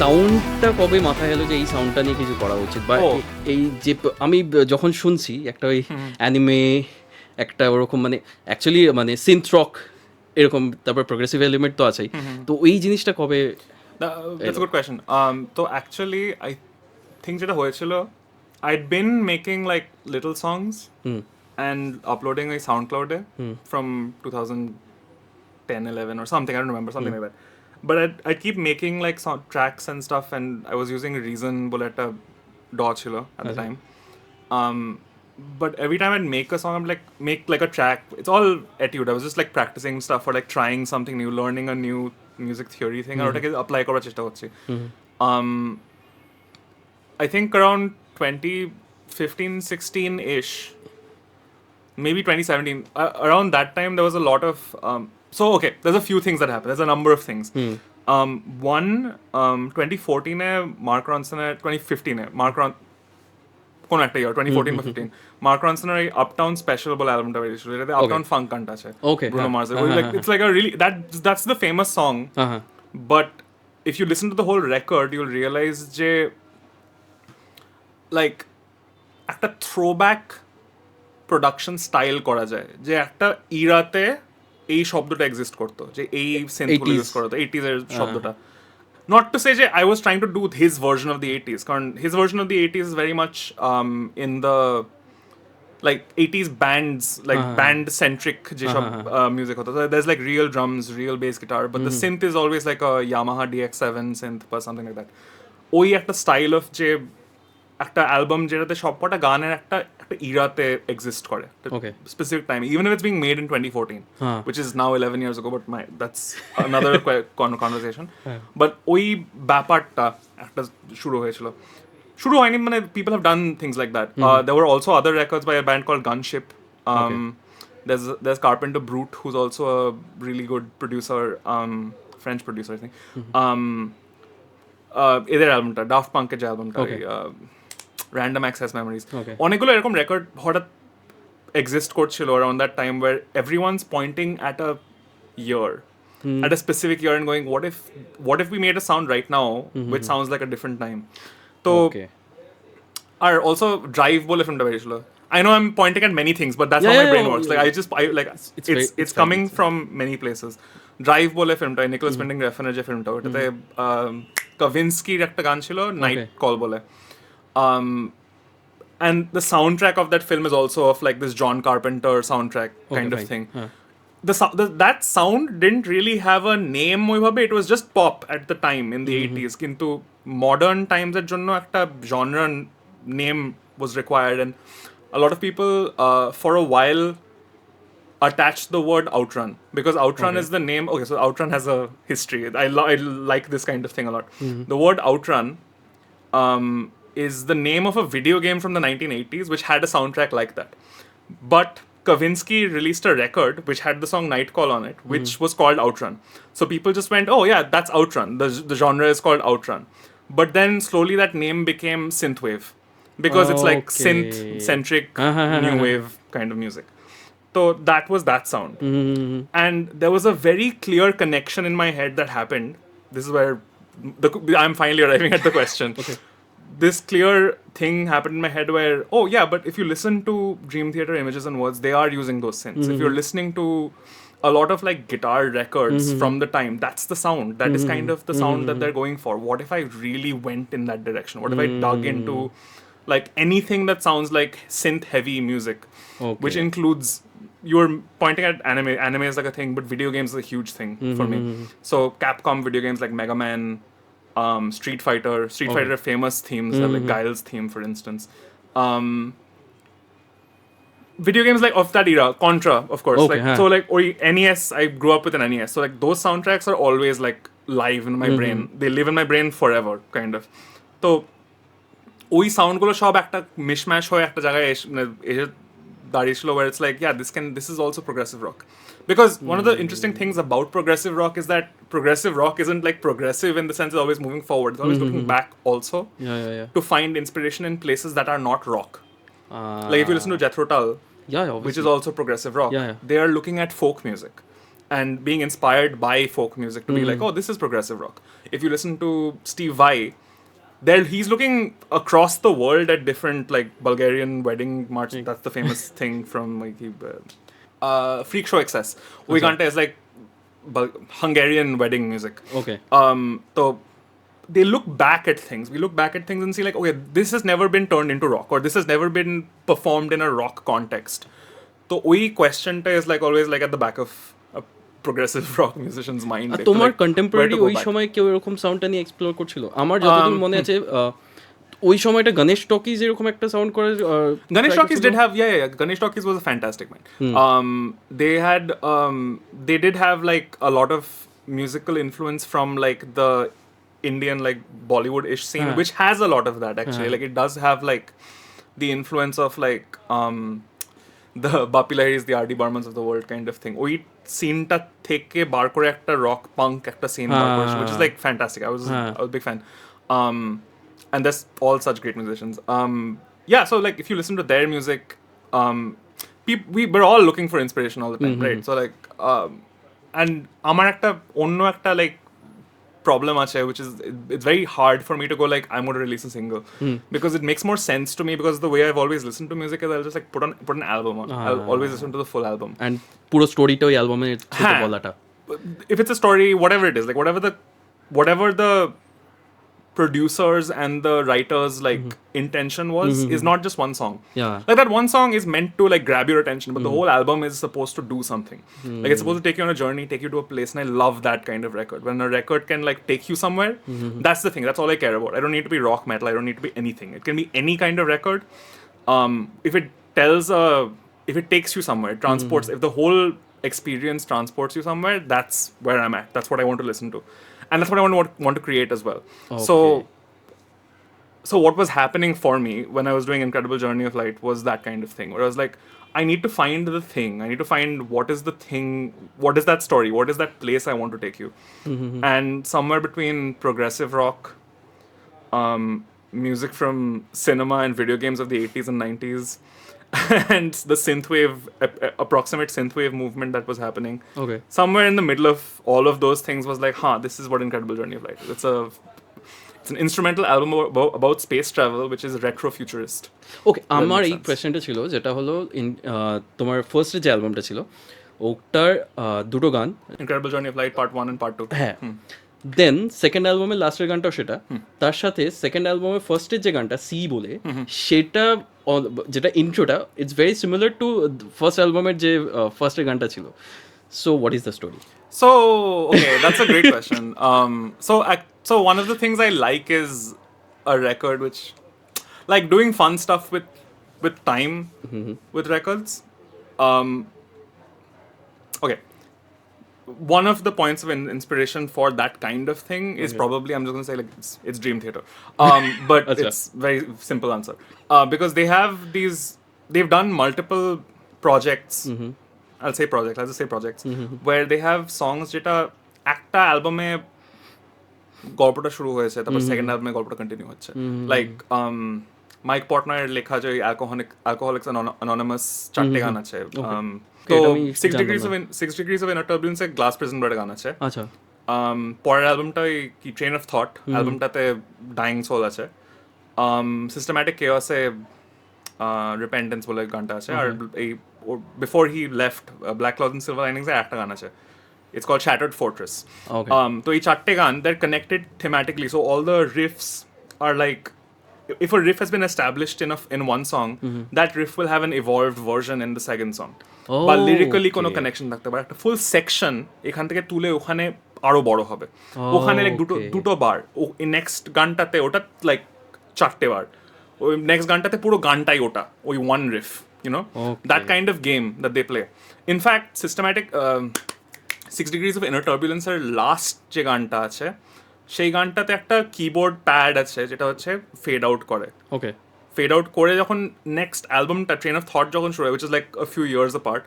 সাউন্ডটা কবে মাথায় এলো যে এই সাউন্ডটা নিয়ে কিছু করা উচিত, বা এই যে আমি যখন শুনছি একটা ওই অ্যানিমে একটা ওরকম মানে অ্যাকচুয়ালি মানে সিনথ রক এরকম, তারপর প্রোগ্রেসিভ এলিমেন্ট তো আছেই, তো ওই জিনিসটা কবে? That's a good question. So actually, I think যেটা হয়েছিল, I'd been making like little songs and uploading a SoundCloud from 2010-11 or something. I don't remember, something like that. But I'd keep making like tracks and stuff, and I was using Reason Buletta DAW chilo at the time. But every time I'd make a song, I'd like make like a track. It's all etude. I was just like practicing stuff or like trying something new, learning a new music theory thing. আর ওটাকে apply করার চেষ্টা করছি. I think around 2015-16-ish, maybe 2017, around that time there was a lot of so okay, there's a few things that happened. There's a number of things. One, 2014 Mark Ronson, 2015 Mark Ronson, কোন একটা ইয়ার 2014 বা 15, mark রনসনের এই uptown special বলে অ্যালবামটা বেরিয়েছিল, এটাতে uptown funk গানটা আছে Bruno মার্সের, like it's like a really that's the famous song, but if you listen to the whole record you'll realize যে লাইক একটা থ্রোব্যাক প্রোডাকশন স্টাইল করা যায়, যে একটা ইরাতে এই শব্দটা এক্সিস্ট করতো, যে এই সেন্সগুলো ইউজ করা হতো 80s এর শব্দটা. Not to say that I was trying to do his version of the 80s, because his version of the 80s is very much in the like 80s bands, like band centric music hota. So there's like real drums, real bass guitar, but the synth is always like a Yamaha DX7 synth or something like that. Oi ekta style of je একটা album যেটাতে সবকটা গানের একটা ইরাতে exist করে, specific time, even if it's being made in 2014, which is now 11 years ago, but that's another conversation. But ওই ব্যাপারটা একটা শুরু হয়েছিল, শুরু হয়নি মানে people have done things like that. There were also other records by a band called Gunship. There's Carpenter Brute, who's also a really good producer, French producer I think. এদের অ্যালবামটা ডাফট পাঙ্কের যে অ্যালবামটা, র্যান্ডম অ্যাক্সেস মেমোরিজ, অনেকগুলো এরকম record হঠাৎ exist করছিল around that time where everyone's pointing at a year, at a specific year and going, what if we made a sound right now which sounds like a different time. So R also drive বলে ফিল্মটা বেরিয়েছিল. I know I'm pointing at many things, but that's how my brain works. Like it's coming from many places. Drive বলে ফিল্মটা, Nicolas winding রেফনের যে ফিল্মটা, ওটাতে কাভিন্সকির একটা গান ছিল night call বলে, and the soundtrack of that film is also of like this John Carpenter soundtrack kind of thing. That sound didn't really have a name ওইভাবে, it was just pop at the time in the 80s, কিন্তু modern times এর জন্য একটা genre name was required, and a lot of people for a while attached the word Outrun, because Outrun is the name. Okay, so Outrun has a history. I like this kind of thing a lot. The word Outrun is the name of a video game from the 1980s which had a soundtrack like that. But Kavinsky released a record which had the song Night Call on it, which was called Outrun. So people just went, oh yeah, that's Outrun. The genre is called Outrun. But then slowly that name became synthwave, because it's like synth-centric new wave kind of music. So that was that sound. And there was a very clear connection in my head that happened. This is where I'm finally arriving at the question. This clear thing happened in my head where, oh yeah, but if you listen to Dream Theater Images and Words, they are using those synths. If you're listening to a lot of like guitar records from the time, that's the sound. That is kind of the sound that they're going for. What if I really went in that direction? What if I dug into like anything that sounds like synth heavy music, which includes, you're pointing at anime. Anime is like a thing, but video games is a huge thing for me. So Capcom video games like Mega Man, Street Fighter famous themes, like Guile's theme for instance. Video games like of that era, Contra of course, so like or NES, I grew up with an NES, so like those soundtracks are always like live in my brain. They live in my brain forever kind of. So ওই সাউন্ডগুলো সব একটা মিশম্যাশ হয়ে একটা জায়গায় এসে দাঁড়িয়েছিল, where it's like, yeah, this is also progressive rock. Because one of the interesting things about progressive rock is that progressive rock isn't like progressive in the sense it's always moving forward. It's always looking back also to find inspiration in places that are not rock. Like if you listen to Jethro Tull, which is also progressive rock, they are looking at folk music. and being inspired by folk music to be like, oh, this is progressive rock. If you listen to Steve Vai, there he's looking across the world at different like Bulgarian wedding march. That's the famous thing from like Freak Show Excess. Oiganta is like Hungarian wedding music. Okay. So they look back at things. We look back at things and see like, okay, this has never been turned into rock, or this has never been performed in a rock context. So we questionটা is like always like at the back of a progressive rock musician's mind. তোমার contemporary ওই সময় কেউ এরকম সাউন্ডটা নিয়ে explore করছিল? আমার যতদূর মনে আছে ওই সময়টা গণেশ টকিজ এরকম একটা সাউন্ড করে Ganesh Talkies did have Ganesh Talkies was a fantastic band. They did have like a lot of musical influence from like the Indian like Bollywood-ish scene, which has a lot of that actually. Like it does have like the influence of like the Bapi Lahiris, the R.D. Burmans of the world kind of thing. ওই সিনটা থেকে বার করে একটা rock punk একটা scene বার করেছে, which is like fantastic. I was a big fan. And there's all such great musicians. Yeah, so like if you listen to their music, we're all looking for inspiration all the time, right? So like, and আমার একটা অন্য একটা like problem ache, which is it's very hard for me to go like I'm going to release a single because it makes more sense to me, because the way I've always listened to music is I'll just like put an album on. I'll always listen to the full album and পুরো স্টোরিটা ওই অ্যালবামে থেকে বলাটা, if it's a story, whatever it is, like whatever the producers and the writers like intention was is not just one song. Like that one song is meant to like grab your attention, but the whole album is supposed to do something. Like it's supposed to take you on a journey, take you to a place, and I love that kind of record. When a record can like take you somewhere, that's the thing. That's all I care about. I don't need to be rock metal. I don't need to be anything. It can be any kind of record. If it takes you somewhere, it transports, if the whole experience transports you somewhere, that's where I'm at. That's what I want to listen to. And that's what I want to create as well. Okay. So what was happening for me when I was doing Incredible Journey of Light was that kind of thing, where I was like, I need to find the thing. I need to find what is the thing, what is that story, what is that place I want to take you. And somewhere between progressive rock, music from cinema and video games of the 80s and 90s, and the synthwave, approximate synthwave movement that was happening. Okay. Somewhere in the middle of all of those things was like, this is what Incredible Journey of Light is. It's an instrumental album about space travel, which is retro-futurist. ওকে, আমার এই কোয়েশ্চেনটা ছিল যেটা হলো তোমার first যে অ্যালবামটা ছিল ওটার দুটো গান, Incredible Journey of Light Part 1 and Part 2. হ্যাঁ, দেন সেকেন্ড অ্যালবামের লাস্টের গানটাও সেটা, তার সাথে সেকেন্ড অ্যালবামের ফার্স্টের যে গানটা সি বলে সেটা যেটা ইন্ট্রোটা it's very similar to first অ্যালবামের যে ফার্স্টের গানটা ছিল। So what is the story? So, okay, that's a great question. So one of the things I like is a record which, like doing fun stuff with time with records. Okay. One of the points of inspiration for that kind of thing is probably, I'm just going to say like it's Dream Theater. But it's very simple answer. Because they've done multiple projects. I'll just say projects where they have songs যেটা একটা অ্যালবামে গল্পটা শুরু হয়েছে, তারপর second অ্যালবামে গল্পটা continue হচ্ছে। Like mic পটনারের লেখা যে অ্যালকোহলিক্স অ্যানোনিমাস 4টে গান আছে। তো 6 degrees of inner turbulence এ গ্লাস প্রিজন ব্রেড গান আছে। আচ্ছা, পরের অ্যালবামটাই কি ট্রেন অফ থট, অ্যালবামটাতে ডাইং সোল আছে। সিস্টেম্যাটিক কেওয়াসে রিপেন্টেন্স বলে গানটা আছে। আর এই before he left Black Clouds and Silver Linings এ একটা গান আছে, it's called Shattered Fortress. তো এই 4টে গান, they're connected thematically, so all the riffs are like, if a riff has been established in one song, that riff will have an evolved version in the second song. But lyrically কোনো connection থাকতে পারে, একটা full section এখান থেকে তুলে ওখানে আরো বড় হবে, ওখানে like দুটো বার, এই নেক্সট গানটাতে ওটা লাইক 4টে বার, ওই নেক্সট গানটাতে পুরো গানটাই ওটা, ওই one riff. You know, that kind of game that they play. In fact, systematic 6 degrees of inner turbulence এর লাস্ট যে গানটা আছে সেই গানটাতে একটা কিবোর্ড প্যাড আছে যেটা হচ্ছে ফেড আউট করে। ওকে, ফেড আউট করে যখন নেক্সট অ্যালবামটা ট্রেন অফ থট যখন শুরু হয়, which is like a few years apart,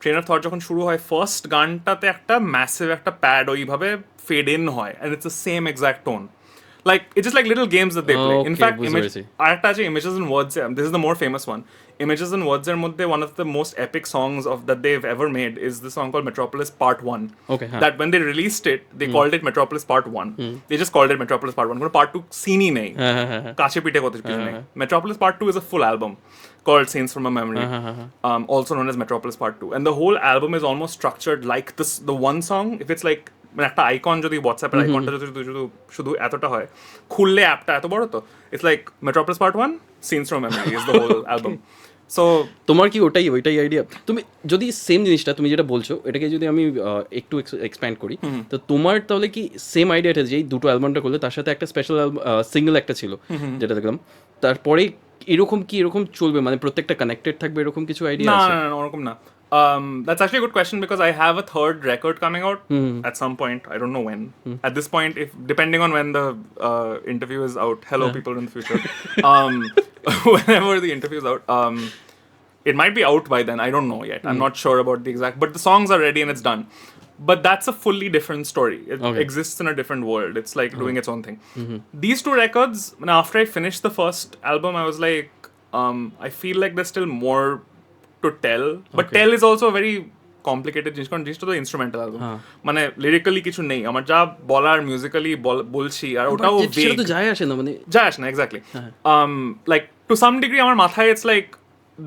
train of thought যখন শুরু হয় ফার্স্ট গানটাতে একটা ম্যাসিভ একটা প্যাড ওইভাবে ফেড ইন হয়, and it's the same exact tone. Like, it's just like little games that they play. In Okay, fact, বুঝতে পেরেছি। Images and Words, this is the more famous one. Images and Words এর মধ্যে one of the most epic songs that they've ever made is the song called Metropolis Part 1. Okay, huh. That when they released it, they called it Metropolis Part 1. They just called it Metropolis Part 1. কোনো Part 2 সিনই নেই। কাছে পিঠে কত কিছু নেই। Metropolis Part 2 is a full album called Scenes from a Memory, also known as Metropolis Part 2. And the whole album is almost structured like this. The one song, if it's like একটা icon যদি হোয়াটসঅ্যাপের আইকনটা যদি শুধু এতটা হয়, খুললে অ্যাপটা এত বড় তো, it's like Metropolis part 1, scenes from memory is the whole album. So তোমার কি ওইটাই আইডিয়া? তুমি যদি সেম জিনিসটা তুমি যেটা বলছো এটাকে যদি আমি একটু এক্সপ্যান্ড করি, তো তোমার তাহলে কি সেম আইডিয়াটা যে এই দুটো অ্যালবামটা করলে তার সাথে একটা স্পেশাল সিঙ্গেল একটা ছিল যেটা দেখলাম, তারপরে এরকম চলবে, মানে প্রত্যেকটা কানেক্টেড থাকবে এরকম কিছু আইডিয়া আছে? না ওরকম না। That's actually a good question because I have a third record coming out at some point. I don't know when. At this point, if depending on when the interview is out, hello people in the future. Whenever the interview is out, it might be out by then. I don't know yet. I'm not sure about the exact, but the songs are ready and it's done. But that's a fully different story. It exists in a different world. It's like doing its own thing. These two records, after I finished the first album, I was like, I feel like there's still more to tell, but tell is also a very complicated জিনিস, কারণ জিনিসটা তো instrumental album, মানে লিরিক্যালি কিছু নেই আমার, যা বলার মিউজিক্যালি বলছি, আর ওটাও সেটা তো যায় আসে না, মানে যায় আসে না exactly. Like to some degree আমার মাথায় it's like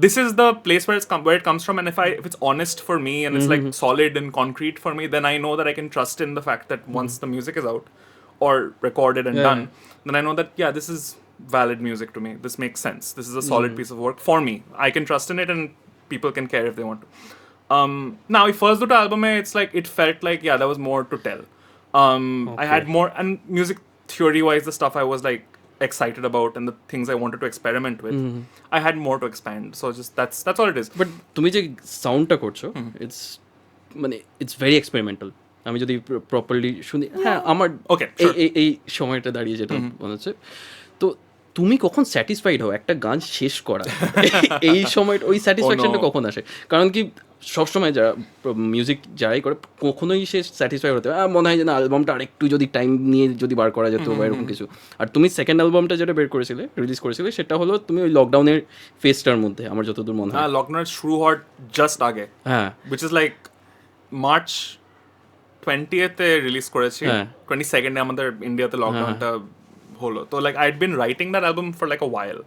this is the place where it comes from, and if it's honest for me and it's like solid and concrete for me, then I know that I can trust in the fact that once the music is out or recorded and done, then I know that this is valid music to me, this makes sense, this is a solid piece of work for me, I can trust in it and people can care if they want to. Now if first duta album it's like it felt like there was more to tell. I had more, and music theory wise the stuff I was like excited about and the things I wanted to experiment with, I had more to expand, so just that's all it is. But তুমি যে সাউন্ডটা করছো it's very experimental. আমি যদি properly শুনি, আমার এই সময়টা দাঁড়িয়ে যেটা মনে হচ্ছে, তো তুমি কখন স্যাটিসফাইড হও একটা গান শেষ করা? এই সময় ওই স্যাটিসফ্যাকশনটা কখন আসে? কারণ কি সবসময় যারা মিউজিক যারাই করে কখনোই সে স্যাটিসফাই হতে মনে হয় যে না অ্যালবামটা আরেকটু যদি টাইম নিয়ে যদি বার করা যেত বা এরকম কিছু। আর তুমি সেকেন্ড অ্যালবামটা যেটা রিলিজ করেছিলে সেটা হলো তুমি ওই লকডাউনের ফেজটার মধ্যে, আমার যতদূর মনে হয় লকডাউনের শুরু হওয়ার জাস্ট আগে, which is like March 20th release করেছি, 22nd আমাদের ইন্ডিয়াতে লকডাউনটা holo. So like I'd been writing that album for like a while,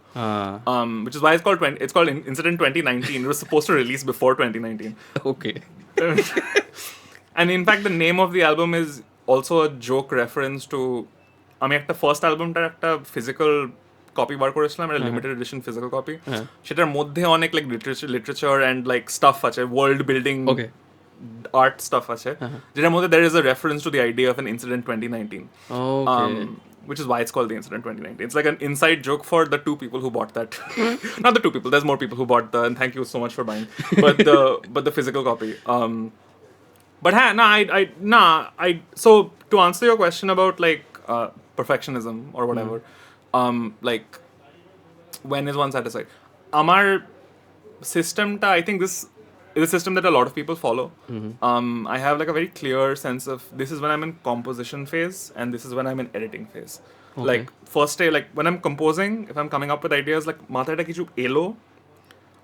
which is why it's called Incident 2019. It was supposed to release before 2019. Okay. And in fact, the name of the album is also a joke reference to. আমি একটা first অ্যালবামটার একটা physical copy বার করেছিলাম, একটা limited edition physical copy, সেটার মধ্যে অনেক like literature and like staff আছে, world building art stuff আছে, যেটার মধ্যে there is a reference to the idea of an Incident 2019. Which is why it's called the Incident 2019. It's like an inside joke for the two people who bought that. Not the two people. There's more people who bought and thank you so much for buying. But the physical copy. But so to answer your question about like perfectionism or whatever, like when is one satisfied? Amar system ta, I think this is a system that a lot of people follow. I have like a very clear sense of this is when I'm in composition phase and this is when I'm in editing phase. Like first day, like when I'm composing, if I'm coming up with ideas, like matha eta kichu elo,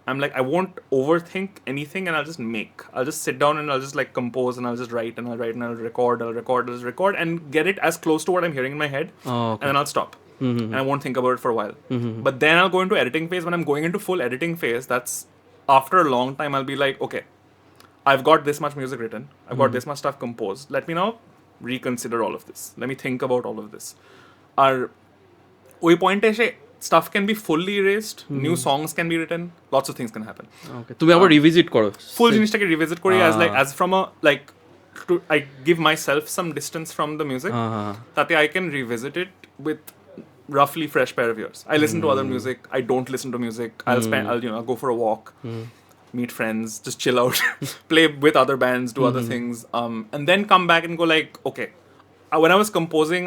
I'm like I won't overthink anything and I'll just make. I'll just sit down and I'll just like compose and I'll just write and I'll record and get it as close to what I'm hearing in my head, and then I'll stop. And I won't think about it for a while. But then I'll go into editing phase. When I'm going into full editing phase, that's after a long time I'll be like, okay, I've got this much music written, I've got this much stuff composed, let me now reconsider all of this, let me think about all of this. Our ওই পয়েন্টে এসে stuff can be fully erased, new songs can be written, lots of things can happen. Okay, তুমি আবার revisit করো ফুল জিনিসটাকে revisit করি as from a like to I give myself some distance from the music, তাতে I can revisit it with roughly fresh pair of ears. I listen to other music, I don't listen to music, I'll go for a walk, meet friends, just chill out, play with other bands, do other things, and then come back and go like, okay, when I was composing,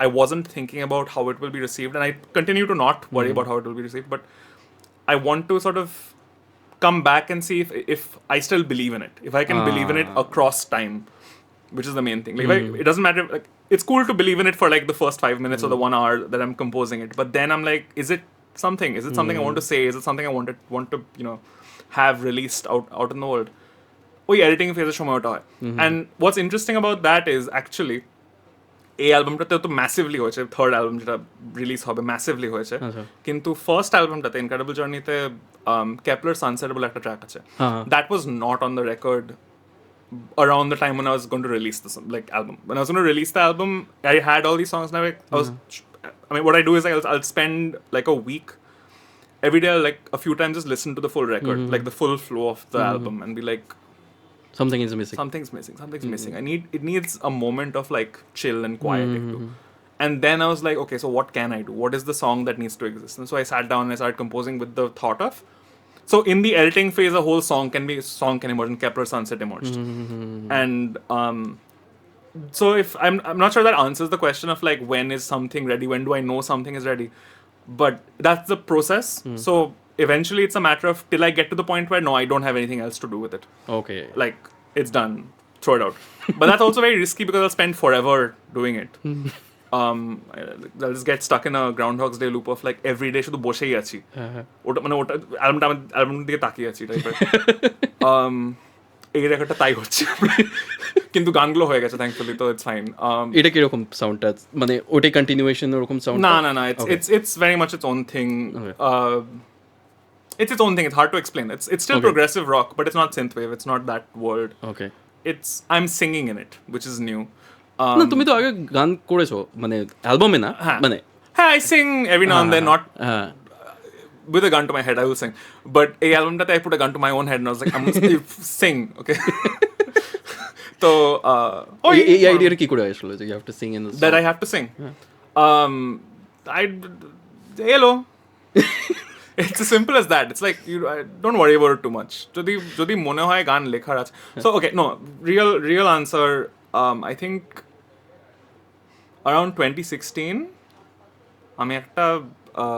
I wasn't thinking about how it will be received, and I continue to not worry about how it will be received, but I want to sort of come back and see if I still believe in it, if I can believe in it across time. which is the main thing. Like it doesn't matter. Like it's cool to believe in it for like the first 5 minutes or the 1 hour that I'm composing it, but then I'm like, is it something? Is it something I want to say? Is it something I want to have released out in the world? ওই editing ফেজের সময় ওটা হয়। And what's interesting about that is actually এই অ্যালবামটাতে তো massively হয়েছে, third album যেটা release হবে ম্যাসিভলি হয়েছে, কিন্তু ফার্স্ট অ্যালবামটাতে ইনক্রেডিবল জার্নিতে কেপলার সানসেট বলে একটা ট্র্যাক আছে, that was not on the record around the time when I was going to release this album. When I was going to release the album, I had all these songs. Now what I do is I'll spend like a week every day. I'll like a few times just listen to the full record, like the full flow of the album, and be like, something is missing. Something's missing. It needs a moment of like chill and quiet. And then I was like, okay, so what can I do? What is the song that needs to exist? And so I sat down and I started composing with the thought of. So in the editing phase, a whole song can emerge, and Kepler Sunset emerged. And so if I'm not sure that answers the question of like when is something ready? When do I know something is ready? But that's the process. So eventually it's a matter of till I get to the point where no, I don't have anything else to do with it. Okay. Like it's done. Throw it out. But that's also very risky because I'll spend forever doing it. I'll just get stuck in a Groundhog's Day loop of like every day শুধু বসেই আছি, ওটা মানে ওটা album দিকে তাকিয়ে আছি টাইপের। এই রেকর্ডটা তাই হচ্ছে, কিন্তু গানগুলো হয়ে গেছে থ্যাঙ্কফুলি, তো ইটস ফাইন। এটা কিরকম সাউন্ডটা, মানে ওটাই কন্টিনিউয়েশন ওরকম সাউন্ড? না, it's very much its own thing. It's its own thing. It's hard to explain. It's still progressive rock, but it's not synthwave. It's not that world. Okay. I'm singing in it, which is new. না, তুমি তো আগে গান করেছো, মানে অ্যালবামে না, মানে হ্যাঁ, I sing every now and then, not with a gun to my head, I will sing. But এই অ্যালবামটাতে I put a gun to my own head and I was like, I'm gonna sing, okay? তো এই আইডিয়াটা কি করে আসলো যে you have to sing in the song? That I have to sing. Hello. It's as simple as that. It's like don't worry about it too much. যদি মনে হয় গান লেখার আছে. So okay, no, real answer, I think around 2016 আমি একটা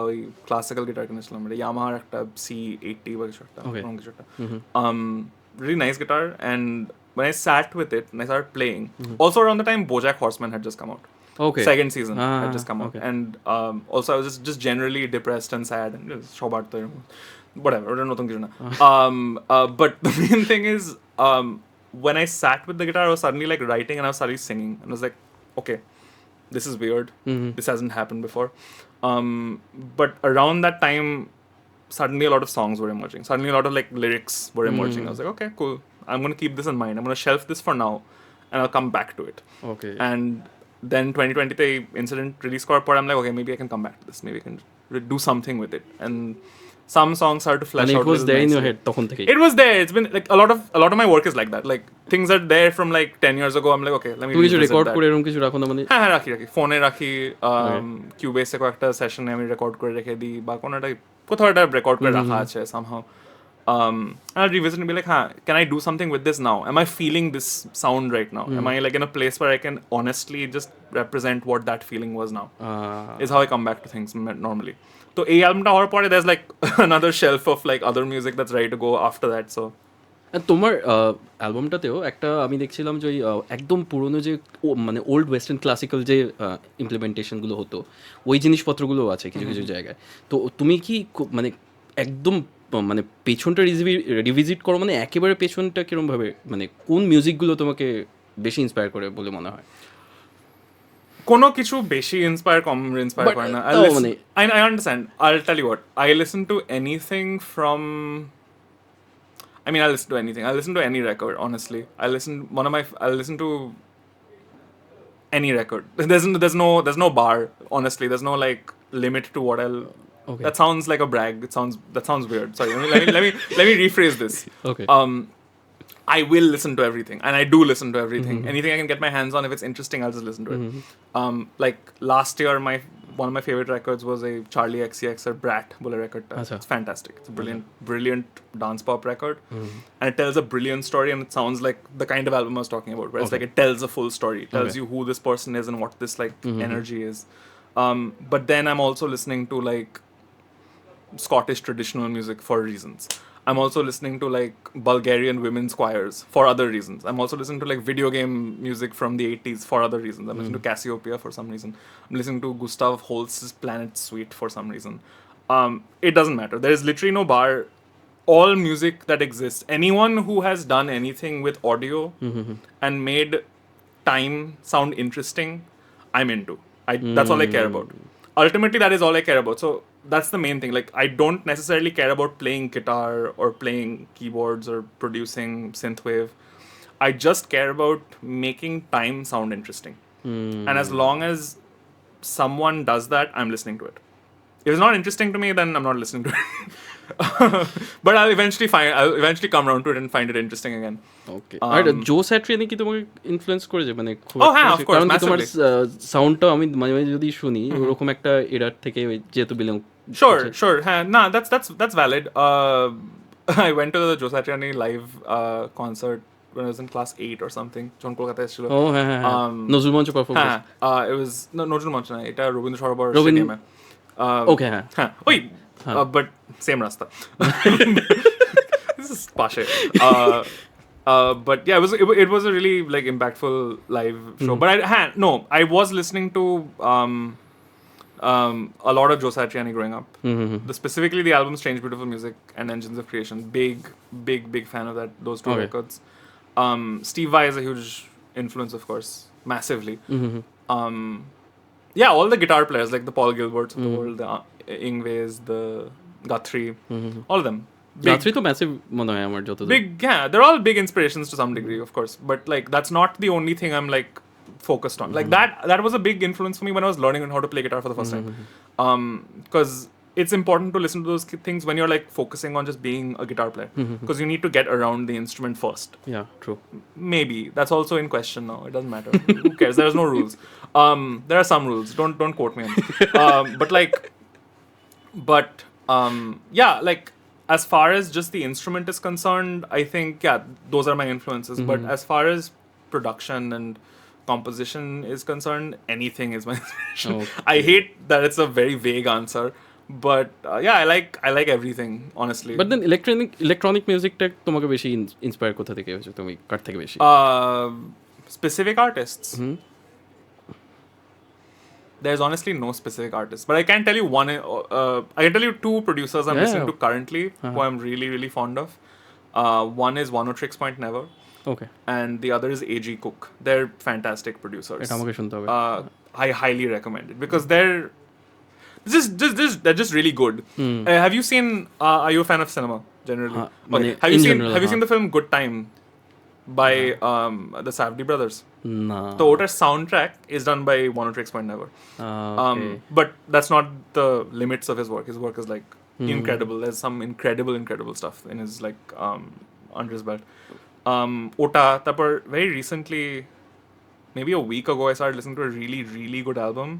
ওই classical guitar কিনেছিলাম, ইয়ামাহার একটা C80 বা কিছু একটা, really nice guitar, and when I sat with it and I started playing, also around the time BoJack Horseman had just come out. Okay. Second season had just come out, okay. and also I was just generally depressed and sad, and SHUBHAGATA, whatever, নতুন কিছু না। But the main thing is, when I sat with the guitar, I was suddenly like writing and I was suddenly singing, and I was like, okay, this is weird. This hasn't happened before. But around that time, suddenly a lot of songs were emerging. Suddenly a lot of like lyrics were emerging. I was like, okay, cool. I'm going to keep this in mind. I'm going to shelf this for now, and I'll come back to it. Okay. And then 2020 the incident release kar por, I'm like, okay, maybe I can come back to this. Maybe I can do something with it. And some songs started to flesh out. And it was there in your head তখন থেকে? It was there. It's been like a lot of my work is like that. Like things are there from like 10 years ago. I'm like, okay, let me তুমি কিছু record করে এরকম কিছু রাখো না? মানে হ্যাঁ রাখি ফোনে রাখি, কিউবেসে কয়েকটা সেশনে আমি রেকর্ড করে রেখে দিই, বা কোথাও একটা রেকর্ড করে রাখা আছে somehow. I'll revisit and be like, can I do something with this now? Am I feeling this sound right now? Am I like in a place where I can honestly just represent what that feeling was now? Is how I come back to things normally. So এই অ্যালবামটা হওয়ার পরে there's like another shelf of like other music that's ready to go after that. So তোমার অ্যালবামটাতেও একটা আমি দেখছিলাম যে একদম পুরনো যে মানে ওল্ড ওয়েস্টার্ন ক্লাসিক্যাল যে ইমপ্লিমেন্টেশনগুলো হতো, ওই জিনিসপত্রগুলো আছে কিছু কিছু জায়গায়। তো তুমি কি মানে একদম মানে পেছনটা রিভিজিট করো, মানে একেবারে পেছনটা কিরমভাবে, মানে কোন মিউজিকগুলো তোমাকে বেশি ইন্সপায়ার করে বলে মনে হয়? কোনো কিছু বেশি কম ইন্সপায়ার করে না। I understand. I'll tell you what. I listen to anything from, I'll listen to anything. I'll listen to any record, honestly. I'll listen to any record. There's no bar, honestly. There's no like limit to what I'll. Okay. That sounds like a brag. That sounds weird. Sorry. Let me rephrase this. Okay. I will listen to everything, and I do listen to everything. Anything I can get my hands on, if it's interesting, I'll just listen to it. Like last year, one of my favorite records was a Charlie XCX or Brat Bole record. It's fantastic. It's a brilliant dance pop record, and it tells a brilliant story, and it sounds like the kind of album I was talking about, where it's like it tells a full story. It tells you who this person is and what this like energy is. But then I'm also listening to like Scottish traditional music for reasons. I'm also listening to like Bulgarian women's choirs for other reasons. I'm also listening to like video game music from the 80s for other reasons. I'm listening to Cassiopeia for some reason. I'm listening to Gustav Holst's Planet Suite for some reason. It doesn't matter. There is literally no bar. All music that exists, anyone who has done anything with audio and made time sound interesting, I'm into. That's all I care about. Ultimately, that is all I care about. So that's the main thing. Like, I don't necessarily care about playing guitar or playing keyboards or producing synthwave. I just care about making time sound interesting. And as long as someone does that, I'm listening to it. If it's not interesting to me, then I'm not listening to it. But I'll eventually come around to it and find it interesting again. ওকে আর জো স্যাট্রিয়ানি কি তোমাকে influence করেছে মানে খুব হ্যাঁ of course কারণ কি তোমার সাউন্ডটা আমি মাঝে মাঝে যদি শুনি ওরকম একটা এরার থেকে যেহেতু belong Sure. Nah, that's valid. I went to the Joe Satriani live concert when I was in class 8 or something. John Kolkata এসেছিল। নজরুল মঞ্চ পারফরম্যান্স it was নজরুল মঞ্চ না, এটা রবীন্দ্র সরোবর স্টেডিয়ামে। ওকে হ্যাঁ ওই but same rasta. This is pashe. But yeah, it was a really like impactful live show. But I was listening to a lot of Joe Satriani growing up. Specifically the album Strange Beautiful Music and Engines of Creation. Big fan of those two records. Steve Vai is a huge influence, of course, massively. Yeah, all the guitar players like the Paul Gilberts of the world, the Ingves, the Guthrie, all of them. Guthrie to massive mone hoy amar joto big, yeah, they're all big inspirations to some degree, of course. But like that's not the only thing I'm like focused on. Like that was a big influence for me when I was learning how to play guitar for the first time. Because it's important to listen to those things when you're like focusing on just being a guitar player, because you need to get around the instrument first. Yeah, true. Maybe that's also in question now. It doesn't matter. Who cares? There's no rules. There are some rules. Don't quote me on it. Yeah, like as far as just the instrument is concerned, I think those are my influences. But as far as production and composition is concerned, anything is my inspiration. I hate that it's a very vague answer. But I like everything, honestly. But then electronic music টা তোমাকে বেশি inspire কোথা থেকে হয়েছে, তুমি কার থেকে বেশি? Specific artists. There's honestly no specific artist, but I can tell you I can tell you two producers I'm listening to currently who I'm really really fond of. One is One Tricks Point Never. Okay. And the other is A.G. Cook. They're fantastic producers. এটা আমাকে শুনতে হবে। I highly recommend it because they're just really good. Have you seen? Are you a fan of cinema generally? Have you seen the film Good Time by the Safdie brothers? No. The Ota's soundtrack is done by One Tricks Point Never. Okay. But that's not the limits of his work. His work is like incredible. There's some incredible stuff in his like under his belt. Ota, tapor very recently, maybe a week ago, I started listening to a really good album.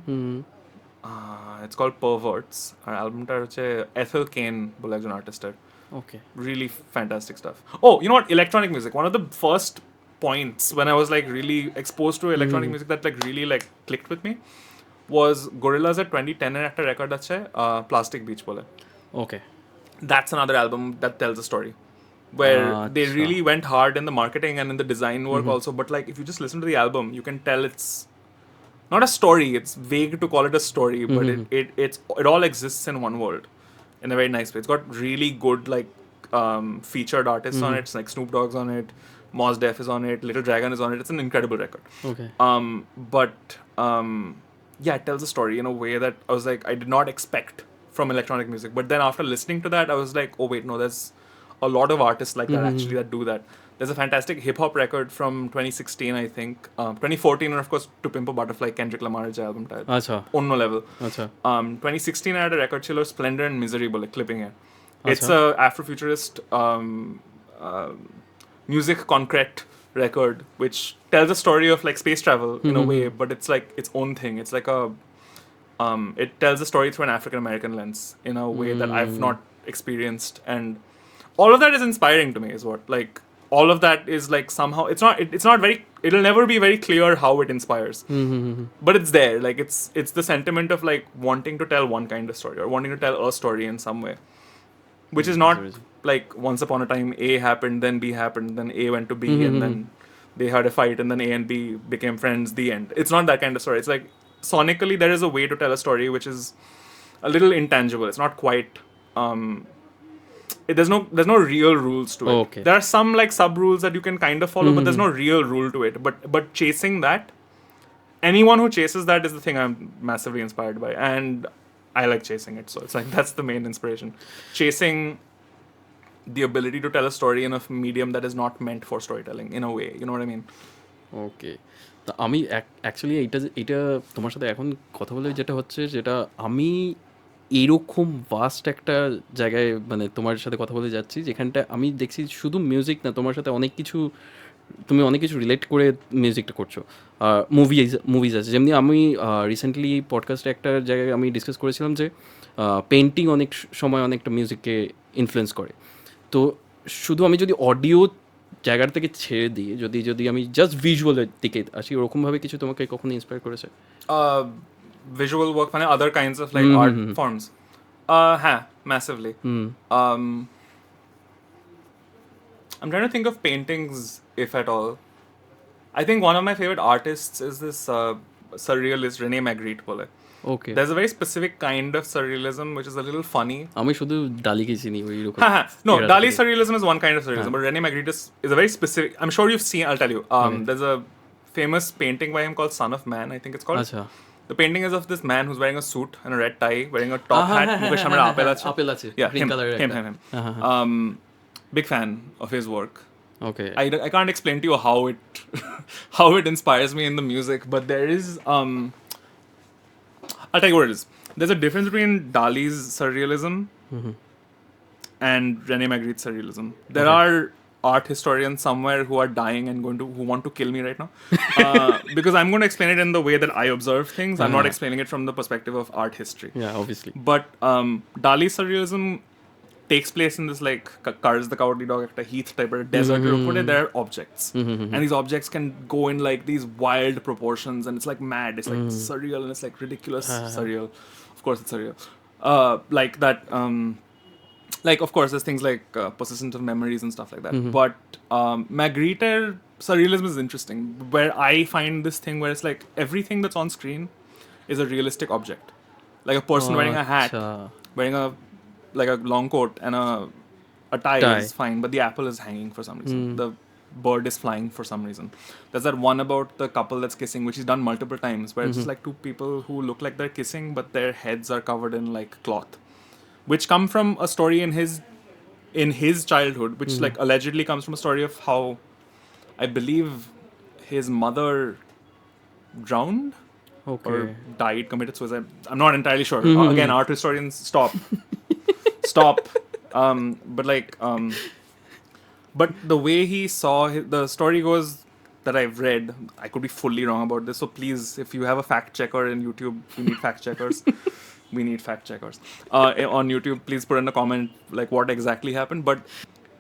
It's called Perverts. Our album ta hoche Ethel Kane bole ekjon artist er. Okay. Really fantastic stuff. Oh, you know what? Electronic music. One of the first points when I was like really exposed to electronic music that like really like clicked with me was Gorillaz at 2010 এর একটা record আছে Plastic Beach bole. Okay. That's another album that tells a story where they really went hard in the marketing and in the design work also, but like if you just listen to the album you can tell it's not a story. It's vague to call it a story, but it all exists in one world in a very nice way. It's got really good like featured artists on it. It's like Snoop Dogg's on it, Mos Def is on it, Little Dragon is on it. It's an incredible record. Okay. It tells a story in a way that I was like I did not expect from electronic music. But then after listening to that, I was like, oh wait, no, there's a lot of artists like that actually that do that. There's a fantastic hip-hop record from 2016, I think. 2014, and of course, To Pimp a Butterfly, Kendrick Lamar's album title. Acha. Onno level. Acha. 2016, I had a record chiller, Splendor and Misery, bole, clipping it. It's a Afrofuturist music concrete record, which tells a story of like space travel in a way, but it's like its own thing. It's like it tells the story through an African-American lens in a way that I've not experienced. And all of that is inspiring to me, is what, like, all of that is like somehow it's not very, it'll never be very clear how it inspires, but it's there. Like it's the sentiment of like wanting to tell one kind of story or wanting to tell a story in some way. which is not like once upon a time A happened, then B happened, then A went to B, and then they had a fight, and then A and B became friends. The end. It's not that kind of story. It's like sonically there is a way to tell a story which is a little intangible. It's not quite. There's no real rules to it. Okay. There are some like sub rules that you can kind of follow, but there's no real rule to it. But chasing that, anyone who chases that is the thing I'm massively inspired by, and I like chasing it. So it's like that's the main inspiration. Chasing the ability to tell a story in a medium that is not meant for storytelling in a way. You know what I mean? ওকে, তা আমি actually এটা তোমার সাথে এখন কথা বলে যেটা হচ্ছে, যেটা আমি এরকম ভাস্ট একটা জায়গায় মানে তোমার সাথে কথা বলে যাচ্ছি, যেখানটা আমি দেখছি শুধু মিউজিক না, তোমার সাথে অনেক কিছু, তুমি অনেক কিছু রিলেট করে মিউজিকটা করছো। মুভিজ আছে, যেমনি আমি রিসেন্টলি পডকাস্টে একটা জায়গায় আমি ডিসকাস করেছিলাম যে পেন্টিং অনেক সময় অনেকটা মিউজিককে ইনফ্লুয়েন্স করে। তো শুধু আমি যদি অডিও জায়গার থেকে ছেড়ে দিই, যদি আমি জাস্ট ভিজুয়ালের দিকে আসি, ওরকমভাবে কিছু তোমাকে কখনো ইন্সপায়ার করেছে? Visual work, other kinds of like art forms. Massively. I'm trying to think of paintings, if at all. I think one of my favorite artists is this surrealist René Magritte bole. Okay. There's a very specific kind of surrealism which is a little funny. আমি শুধু ডালিকে চিনি ওই রকম। No, Dali surrealism is one kind of surrealism, but René Magritte is a very specific. I'm sure you've seen. I'll tell you. There's a famous painting by him called Son of Man, I think it's called. আচ্ছা। The painting is of this man who's wearing a suit and a red tie, wearing a top hat. মুখের সামনে apple আছে. Yeah, him. Big fan of his work. Okay. I can't explain to you how it inspires me in the music, but there is I'll tell you what it is. There's a difference between Dali's surrealism and René Magritte's surrealism. There are art historians somewhere who are dying and who want to kill me right now, because I'm going to explain it in the way that I observe things. I'm not explaining it from the perspective of art history. Yeah, obviously. But Dali's surrealism takes place in this like Courage the Cowardly Dog, a heath type of desert. There are objects, and these objects can go in like these wild proportions, and it's like mad. It's like surreal, and it's like ridiculous surreal. Of course, it's surreal. Like that. Like, of course, there's things like persistence of memories and stuff like that. But Magritte surrealism is interesting, where I find this thing where it's like everything that's on screen is a realistic object. Like a person wearing a hat, wearing a long coat and a tie is fine, but the apple is hanging for some reason. The bird is flying for some reason. There's that one about the couple that's kissing, which is done multiple times, where it's just like two people who look like they're kissing, but their heads are covered in like cloth, which come from a story in his childhood, which like allegedly comes from a story of how I believe his mother drowned or died, committed suicide. I'm not entirely sure. Again, art historians stop. But the way he saw the story goes that I've read, I could be fully wrong about this, so please, if you have a fact checker in YouTube, you need fact checkers. We need fact checkers on YouTube. Please put in a comment like what exactly happened. But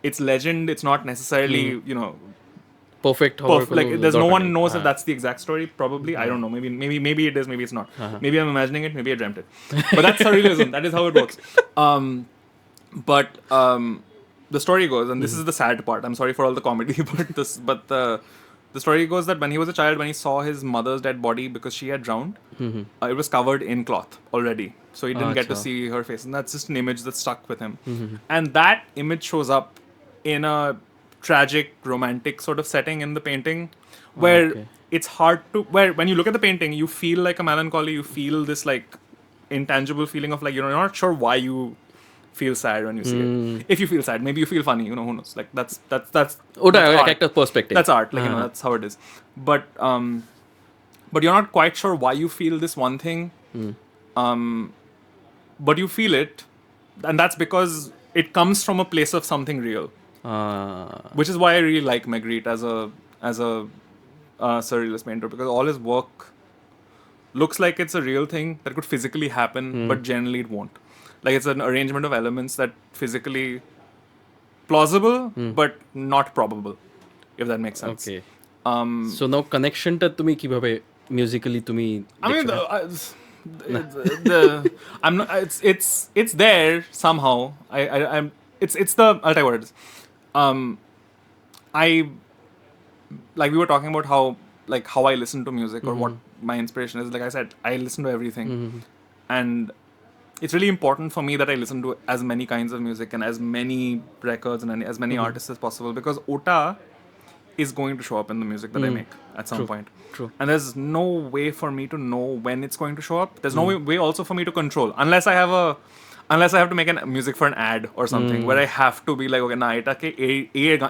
it's legend. It's not necessarily perfect. Like there's no one knows if that's the exact story. Probably I don't know. Maybe it is. Maybe it's not. Maybe I'm imagining it. Maybe I dreamt it. But that's surrealism. That is how it works. But the story goes, and this is the sad part. I'm sorry for all the comedy, but the story goes that when he was a child, when he saw his mother's dead body because she had drowned, it was covered in cloth already. So he didn't get to see her face. And that's just an image that stuck with him. And that image shows up in a tragic, romantic sort of setting in the painting, where it's hard to... where when you look at the painting, you feel like a melancholy. You feel this like intangible feeling of like, you're not sure why you feel sad when you see it. If you feel sad, maybe you feel funny, who knows. Like that's একটা perspective. That's art, like that's how it is. But you're not quite sure why you feel this one thing. But you feel it, and that's because it comes from a place of something real. Which is why I really like Magritte as a surrealist painter, because all his work looks like it's a real thing that could physically happen, but generally it won't. Like it's an arrangement of elements that physically plausible but not probable, if that makes sense. Okay. So now connectionটা তুমি কিভাবে musically তুমি I mean I'm not, it's there somehow. it's the, I'll tell you what it is. I, like we were talking about how I listen to music or what my inspiration is. Like I said, I listen to everything, and it's really important for me that I listen to as many kinds of music and as many records and as many artists as possible, because Ota is going to show up in the music that I make at some point. True. And there's no way for me to know when it's going to show up. There's no way also for me to control, unless I have to make music for an ad or something where I have to be like, okay, na এটাকে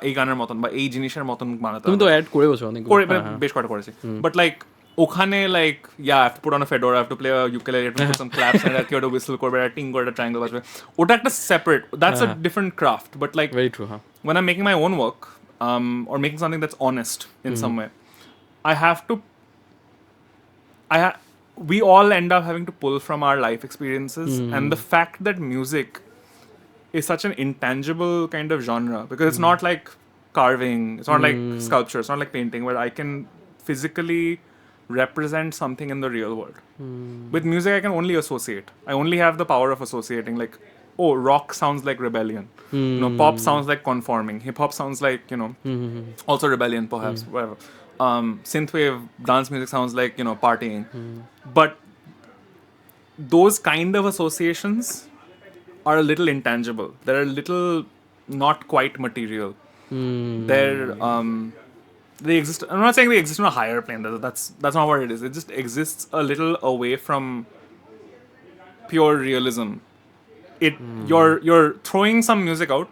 এই গানের মতন বা এই জিনিসের মতন বানাতে তুমি তো অ্যাড করেছো অনেক করে, বেশ কটা করেছি, বাট লাইক ওখানে like I have to put on a fedora, I have to play a ukulele, I have to put some claps and কেউ একটা whistle করবে, একটা ting করবে, একটা triangle বাজবে, ওটা একটা separate, that's a different craft. But like very true, when I'm making my own work, or making something that's honest in some way, I have to we all end up having to pull from our life experiences, and the fact that music is such an intangible kind of genre, because it's not like carving, it's not like sculpture, it's not like painting, where I can physically represent something in the real world. With music I can only associate. I only have the power of associating, like, oh, rock sounds like rebellion, pop sounds like conforming, hip hop sounds like, also rebellion perhaps, whatever. Synthwave dance music sounds like, partying. But those kind of associations are a little intangible. They're a little not quite material. They exist. I'm not saying they exist on a higher plane. That's not what it is. It just exists a little away from pure realism. You're throwing some music out,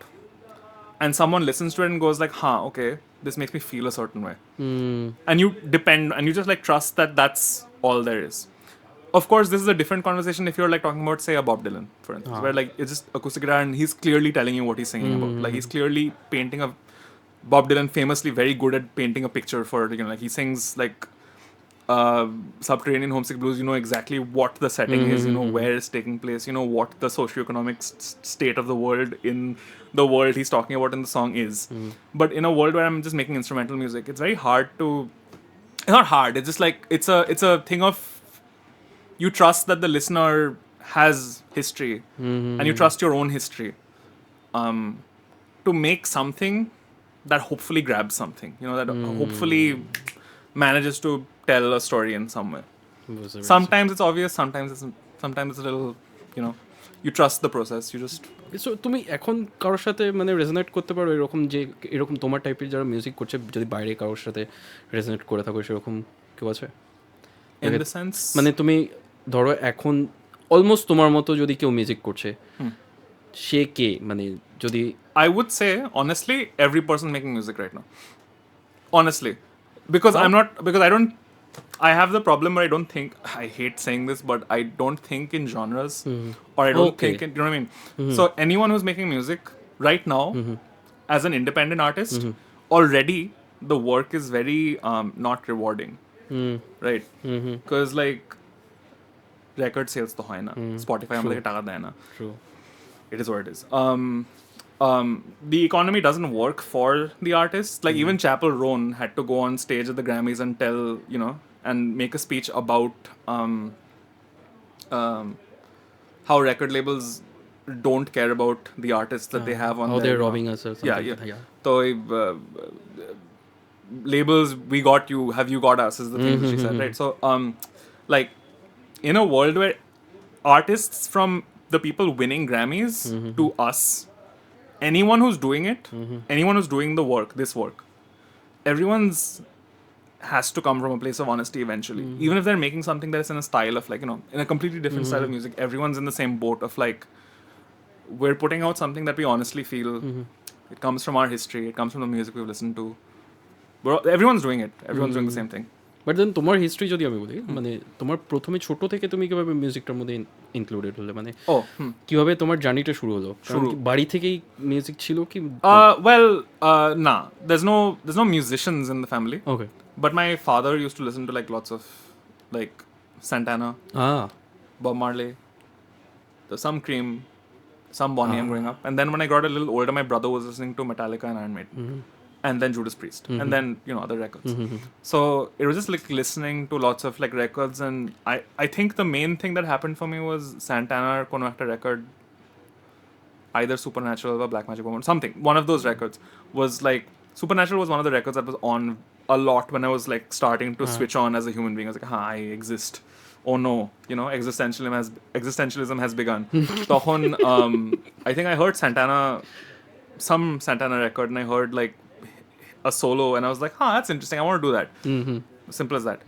and someone listens to it and goes like, okay, this makes me feel a certain way. And you depend, and you just like trust that that's all there is. Of course, this is a different conversation if you're like talking about, say, a Bob Dylan, for instance, where like it's just acoustic guitar and he's clearly telling you what he's singing about. Like he's clearly painting a, Bob Dylan famously very good at painting a picture for, like he sings like Subterranean Homesick Blues, you know exactly what the setting is, you know where it's taking place, you know what the socioeconomic state of the world in the world he's talking about in the song is. But in a world where I'm just making instrumental music, it's very hard to, it's not hard, it's just like it's a thing of, you trust that the listener has history, and you trust your own history, to make something that hopefully grabs something, that hopefully manages to tell a story in some way. Sometimes it's obvious, sometimes it's a little, you trust the process, you just. So তুমি এখন কারোর সাথে মানে resonate করতে পারো এরকম, যে এরকম তোমার টাইপের যারা মিউজিক করছে, যদি বাইরে কারোর সাথে রেজোনেট করে থাকো, সেরকম কেউ আছে? In the sense, মানে তুমি ধরো এখন অলমোস্ট তোমার মতো যদি কেউ মিউজিক করছে, সে কে? মানে যদি I would say honestly, every person making music right now, honestly, because I have the problem where I hate saying this, but I don't think in genres, or I don't think in, you know what I mean? So anyone who's making music right now, as an independent artist, already the work is very not rewarding, right? Because like record sales to hoy na, Spotify আমাদেরকে টাকা দেয় না. True. It is what it is. The economy doesn't work for the artists. Like even Chappell Roan had to go on stage at the Grammys and tell, and make a speech about how record labels don't care about the artists that they have on. How they're robbing us or something. Yeah. So labels, we got you. Have you got us? Is the thing that she said, right? So like in a world where artists from the people winning Grammys to us, anyone who's doing it, anyone who's doing the work, this work, everyone's has to come from a place of honesty eventually. Even if they're making something that's in a style of like, in a completely different style of music, everyone's in the same boat of like, we're putting out something that we honestly feel, it comes from our history, it comes from the music we've listened to. Everyone's doing it. Everyone's doing the same thing. But then তোমার history যদি আমি বলি, মানে তোমার প্রথমে ছোট থেকে তুমি কিভাবে মিউজিকটার মধ্যে ইনক্লুডেড হলে, মানে কিভাবে তোমার জার্নিটা শুরু হলো? বাড়ি থেকেই মিউজিক ছিল কি? Nah, there's no musicians in the family. Okay. But my father used to listen to like lots of like Santana, Bob Marley, some Cream, some Bonnie M growing up. And then when I got a little older, my brother was listening to Metallica and Iron Maiden. And then Judas Priest, and then other records. So it was just like listening to lots of like records, and I think the main thing that happened for me was Santana kono ekta record. either Supernatural or Black Magic Woman, something. One of those records was like, Supernatural was one of the records that was on a lot when I was like starting to switch on as a human being. I was like, I exist. Oh no, you know, existentialism has begun. Tohon, I think I heard some Santana record, and I heard like a solo, and I was like, that's interesting. I want to do that. Simple as that.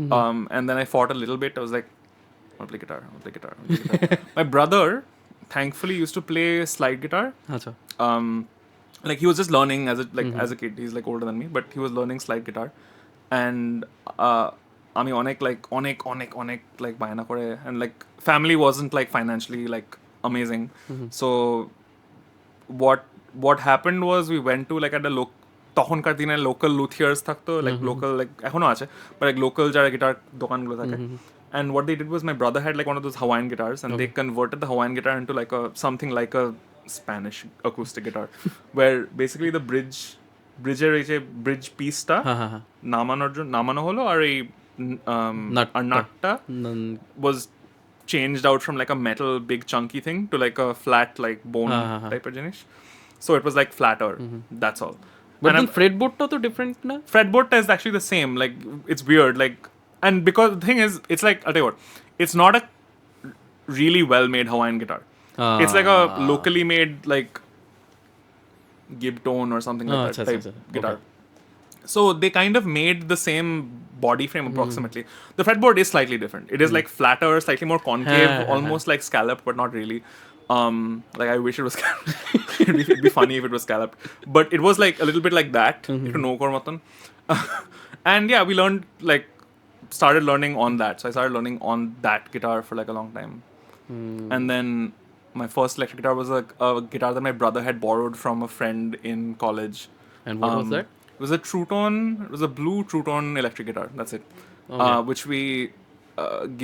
And then I fought a little bit. I was like, I want to play guitar. My brother, thankfully, used to play slide guitar. Achha. Like he was just learning as a kid. He's like older than me, but he was learning slide guitar, and আমি অনেক like বায়না করে, and like family wasn't like financially like amazing. So what happened was we went to like at a তখনকার দিনে local লুথিয়ার্স থাকতো, like local, like এখনো আছে, but like local যারা গিটার দোকানগুলো থাকে. And what they did was my brother had like one of those Hawaiian guitars, and they converted the Hawaiian guitar into like something like a Spanish acoustic guitar, where basically the bridge piece ta namano holo ar ei natta was changed out from like a metal big chunky thing to like a flat like bone type of jinish. So it was like flatter. That's all. But then fretboard ta to different na? Fretboard is actually the same. Like it's weird. Like, and because the thing is, it's like, I'll tell you what, it's not a really well made Hawaiian guitar. It's like a locally made like Gibtone or something like that type guitar. Okay. So they kind of made the same body frame approximately. The fretboard is slightly different. It is like flatter, slightly more concave, almost like scalloped, but not really. Like I wish it was scalloped. It'd be funny if it was scalloped. But it was like a little bit like that. And yeah, we started learning on that. So I started learning on that guitar for like a long time. And then my first electric guitar was a guitar that my brother had borrowed from a friend in college. And what was that? It was a True Tone. It was a blue True Tone electric guitar. That's it. Which we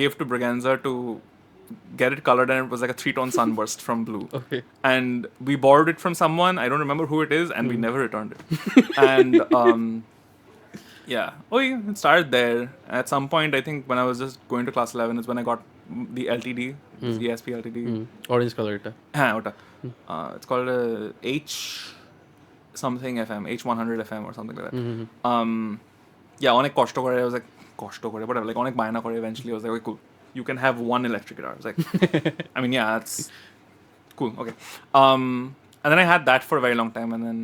gave to Braganza to get it colored, and it was like a 3-tone sunburst from blue. Okay. And we borrowed it from someone. I don't remember who it is, and we never returned it. And yeah. It started there. At some point, I think when I was just going to class 11 is when I got the LTD, the ESP LTD. Orange color ita. It's called H something FM, H100 FM or something like that. Yeah, অনেক কষ্ট করে. I was like, whatever, like অনেক বায়না করে. Eventually I was like, okay, cool, you can have one electric guitar. I was like, I mean, yeah, that's cool, okay. And then I had that for a very long time, and then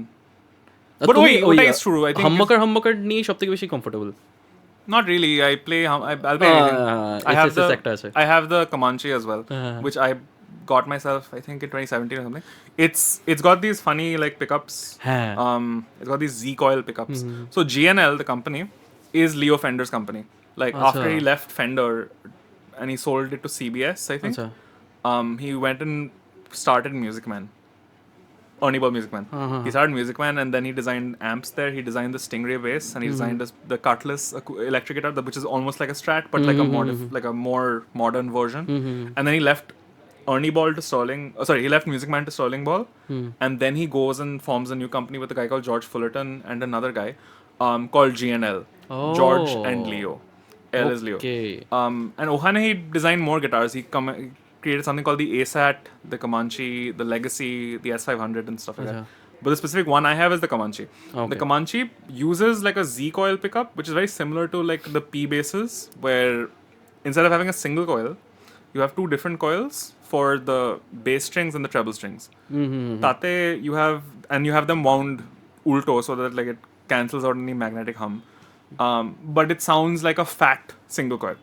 but ওটা is true. I think humbucker নিয়ে সবথেকে বেশি comfortable. Not really. I'll play anything. I have the Comanche as well, which I got myself, I think, in 2017 or something. It's got these funny like pickups. It's got these Z coil pickups. So GNL, the company, is Leo Fender's company. Like after he left Fender and he sold it to CBS, I think. He went and started Music Man. Ernie Ball Music Man. He started Music Man, and then he designed amps there. He designed the Stingray bass, and he designed the Cutlass electric guitar, which is almost like a Strat, but like a more modern version. And then he left Ernie Ball to Sterling. He left Music Man to Sterling Ball, and then he goes and forms a new company with a guy called George Fullerton and another guy called GNL. George and Leo. L is Leo. And Ohana, he designed more guitars. He created something called the ASAT, the Comanche, the Legacy, the S500 and stuff like that. But the specific one I have is the Comanche. The Comanche uses like a Z coil pickup, which is very similar to like the P basses, where instead of having a single coil, you have two different coils for the bass strings and the treble strings. Tate you have them wound ulto so that like it cancels out any magnetic hum. But it sounds like a fat single coil.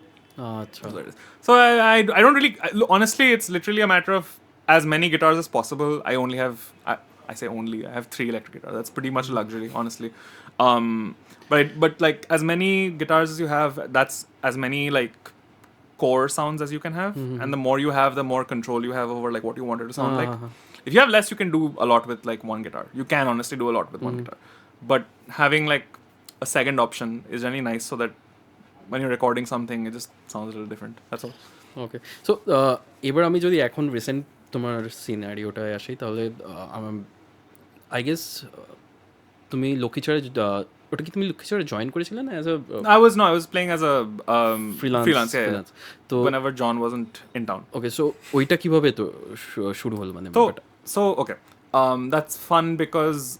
So I don't really, honestly, it's literally a matter of as many guitars as possible. I only have, I say only, I have 3 electric guitars. That's pretty much luxury, honestly. But like as many guitars as you have, that's as many like core sounds as you can have. And the more you have, the more control you have over like what you want it to sound like. If you have less, you can do a lot with like one guitar. You can honestly do a lot with one guitar. But having like a second option is really nice, so that when you're recording something, it just sounds a little different. That's all. Okay. So এবার আমি যদি এখন recent তোমার সিনারিওটায় আসি, তাহলে I guess তুমি লক্ষ্মীছড়া, ওটা কি তুমি লক্ষ্মীছড়া জয়েন করেছিলে না? I was playing as a freelance. Yeah. So whenever John wasn't in town. Okay, so ওইটা কিভাবে তো শুরু হলো মানে? So okay, That's fun because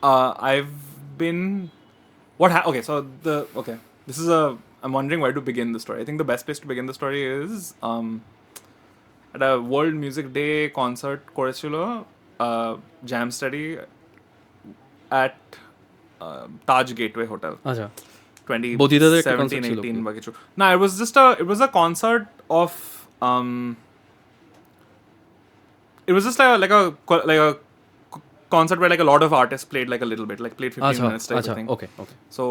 I've been okay, so this is I'm wondering where to begin the story. I think the best place to begin the story is at a World Music Day concert Korechilo jam study at Taj Gateway Hotel. আচ্ছা 2017 18 বা কিছু না, it was a concert of it was just like a concert where like a lot of artists played like a little bit, like played 15 minutes type of thing. Okay. So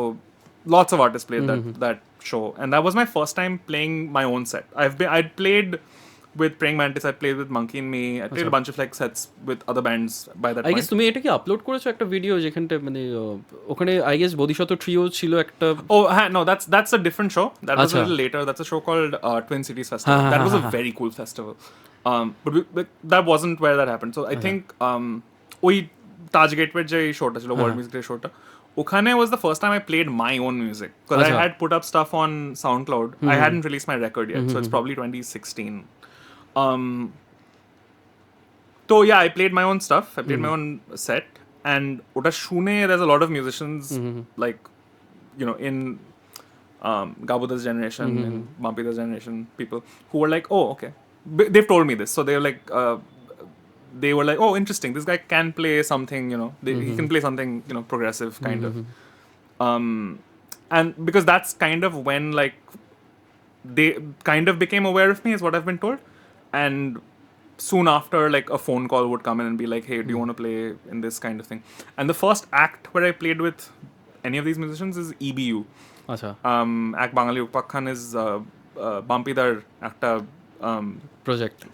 lots of artists played that show, and that was my first time playing my own set. I'd played with Praying Mantis, I played with Monkey and Me, I played a bunch of like sets with other bands by that point. I guess তুমি এটা কি upload করেছো একটা video যেখানটা মানে ওখানে I guess Bodhisattva trio ছিল একটা no, that's a different show. That was a little later. That's a show called Twin Cities Festival. That was a very cool festival. But that wasn't where that happened. So I think ওই Taj Gateway যে শোটা ছিল, World Music Day শোটা, ওখানে was the first time I played my own music, because I had put up stuff on SoundCloud. I hadn't released my record yet, so it's probably 2016. So yeah, I played my own stuff. I played my own set, and ota shune there's a lot of musicians like, you know, in Gabuda's generation, in Bampida's generation, people who were like, oh okay, they've told me this, so they were like, oh interesting, this guy can play something, you know, he can play something, you know, progressive kind of, and because that's kind of when like they kind of became aware of me, is what I've been told. And soon after, like a phone call would come in and be like, hey, do you want to play in this kind of thing? And the first act where I played with any of these musicians is EBU. আচ্ছা Act Bangali Upakhan is Bampidar একটা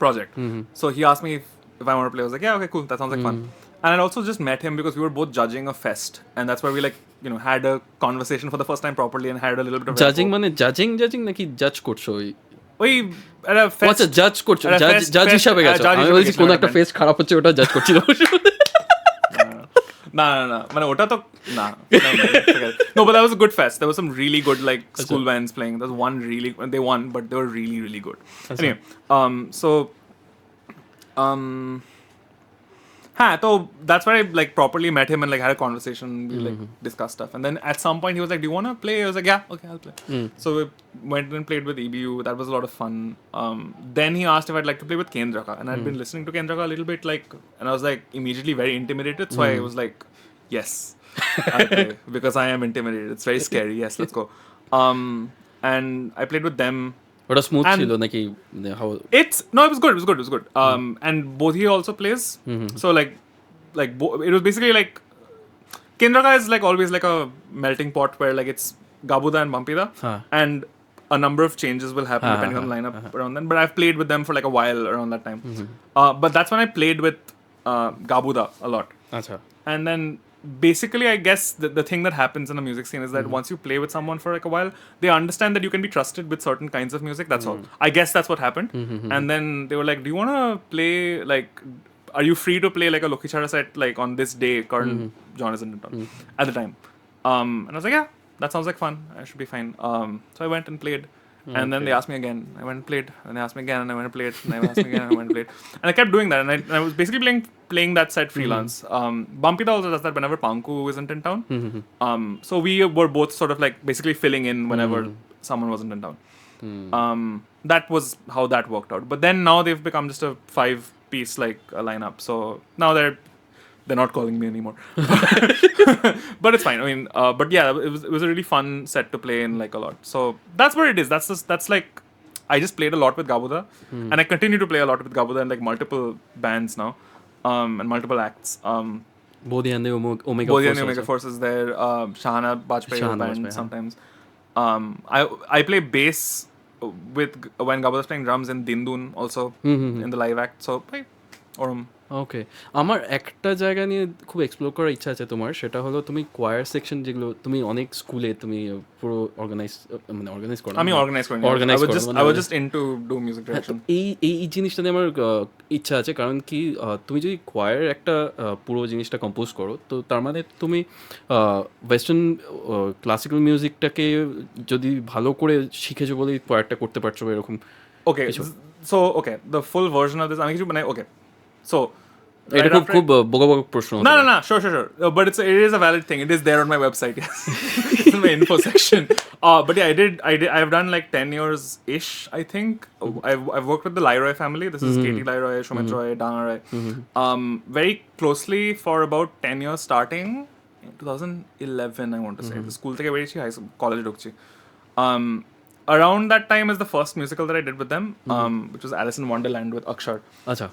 project. So he asked me if I want to play. I was like, yeah, okay, cool, that sounds like fun. And I also just met him because we were both judging a fest, and that's where we like, you know, had a conversation for the first time properly and had a little bit of জাজিং মানে জাজিং নাকি জাজ করছো? ওই একটা fest, আচ্ছা জাজ করছো, জাজ হিসাবে গেছো? আমি বলছি কোন একটা ফেস্ট খারাপ হচ্ছে ওটা জাজ করছিল। না মানে ওটা তো না, no, but that was a good fest. There was some really good like school bands playing. There was one really, they won, but they were really really good. Anyway, so so that's where I like properly met him and like had a conversation. We like discussed stuff, and then at some point he was like, "Do you want to play?" I was like, "Yeah, okay, I'll play." So we went and played with EBU. That was a lot of fun. Then he asked if I'd like to play with Kendraka, and I'd been listening to Kendraka a little bit, like, and I was like immediately very intimidated. So I was like, "Yes, I'll play," because I am intimidated. It's very scary. Yes, let's go. And I played with them. ওটা smooth ছিল নাকি? It was good. And Bodhi also plays. So like it was basically like Kendraka is like always like a melting pot where like it's Gabuda and Bampida, and a number of changes will happen depending on the lineup around then. But I've played with them for like a while around that time. But that's when I played with Gabuda a lot. And then basically I guess the thing that happens in a music scene is that once you play with someone for like a while, they understand that you can be trusted with certain kinds of music. That's all. I guess that's what happened. And then they were like, do you want to play like, are you free to play like a Lakkhicchhara set like on this day? Karan John isn't in town at the time. And I was like, yeah, that sounds like fun. I should be fine. So I went and played. And then they asked me again. I went and played. And they asked me again. And I went and played. And they asked me again. And I went and played. And I kept doing that. And I was basically playing that set freelance. Bampida also does that whenever Panku isn't in town. So we were both sort of like basically filling in whenever someone wasn't in town. That was how that worked out. But then now they've become just a 5-piece like a lineup. So now they're not calling me anymore. But it's fine. I mean, but yeah, it was a really fun set to play in like a lot. So that's what it is. That's like, I just played a lot with Gabuda, and I continue to play a lot with Gabuda in like multiple bands now, and multiple acts. Bodhi and the Omega Force is there. Sahana Bajpaie band sometimes. I play bass with when Gabuda's playing drums in Dindun also in the live act. So ওকে, আমার একটা জায়গা নিয়ে খুব explore করার ইচ্ছা আছে তোমার, সেটা হলো তুমি কোয়ার সেকশন যেগুলো তুমি অনেক স্কুলে তুমি পুরো অর্গানাইজ করো। আমি অর্গানাইজ করি, I was just into do music direction. এই জিনিসটা নিয়ে আমার ইচ্ছা আছে, কারণ কি তুমি যদি কোয়ার একটা পুরো জিনিসটা কম্পোজ করো, তো তার মানে তুমি ওয়েস্টার্ন ক্লাসিক্যাল মিউজিকটাকে যদি ভালো করে শিখেছো বলেই কোয়ারটা করতে পারছো এরকম। Okay, so the full version of this আমি কিছু মানে okay. So এটা খুব বোকা প্রশ্ন। No, sure. But it is a valid thing. It is there on my website. Yes, it's in my info section. But yeah, I've done like 10 years ish. I think I've worked with the Leroy family. This is Katie Leroy, Shumit Roy, Dana Roy. Very closely for about 10 years, starting in 2011. I want to say the school থেকে বেরিয়েছি, high school, college ঢুকছি. Around that time is the first musical that I did with them, which was Alice in Wonderland with Akshar. আচ্ছা,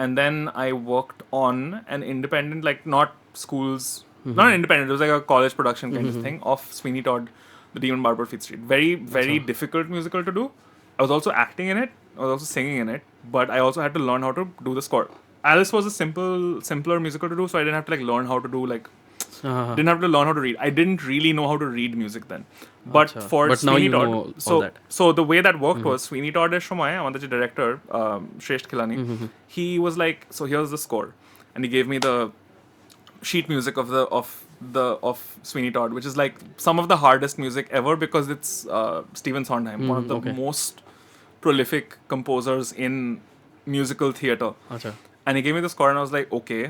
And then I worked on an independent, like not schools, not an independent, it was like a college production kind of thing of Sweeney Todd, The Demon Barber of Fleet Street. Very difficult musical to do. I was also acting in it, I was also singing in it, but I also had to learn how to do the score. Alice was a simpler musical to do, so I didn't have to like learn how to do like didn't have to learn how to read. I didn't really know how to read music then. But for Sweeney Todd, so the way that worked was Sweeney Todd er shomoy amader je director Shresht Khilani, he was like, so here's the score, and he gave me the sheet music of Sweeney Todd, which is like some of the hardest music ever because it's Stephen Sondheim, one of the most prolific composers in musical theatre. And he gave me the score and I was like, okay,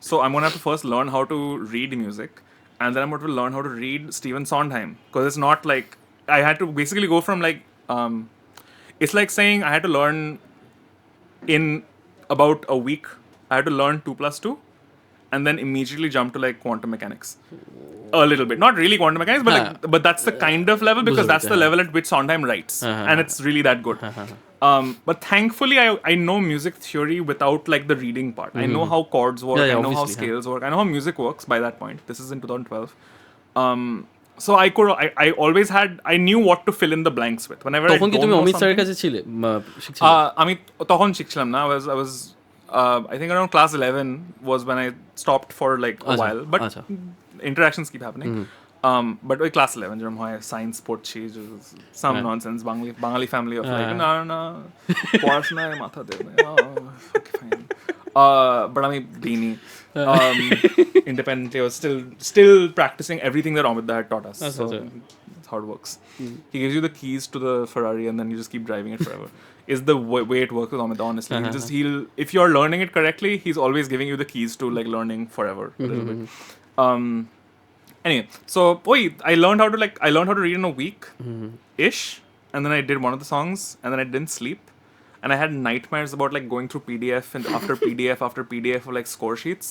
so I'm going to have to first learn how to read music, and then I'm going to learn how to read Stephen Sondheim, because it's not like I had to basically go from like it's like saying I had to learn in about a week. I had to learn 2+2 and then immediately jump to like quantum mechanics a little bit, not really quantum mechanics, but but that's the kind of level, because that's the level at which Sondheim writes, and it's really that good. But thankfully I know music theory without like the reading part. I know how chords work, I know how scales work, I know how music works by that point. This is in 2012. So I always had, I knew what to fill in the blanks with whenever I don't know something. আমি তখন শিখছিলাম না. I was I think around class 11 was when I stopped for like a while, but interactions keep happening. But ওই class 11 যেরকম হয় science পড়ছি, some nonsense Bangali family of like না পড়াশোনায় মাথা দেবে, okay fine. But আমি দিইনি. Independently I was still practicing everything that Amit had taught us. So that's how it works. He gives you the keys to the Ferrari and then you just keep driving it forever. Is the way it works with Amit, honestly. He'll if you're learning it correctly, he's always giving you the keys to like learning forever a little bit. Anyway, so I learned how to read in a week ish, and then I did one of the songs, and then I didn't sleep, and I had nightmares about like going through PDF and after PDF after PDF of like score sheets,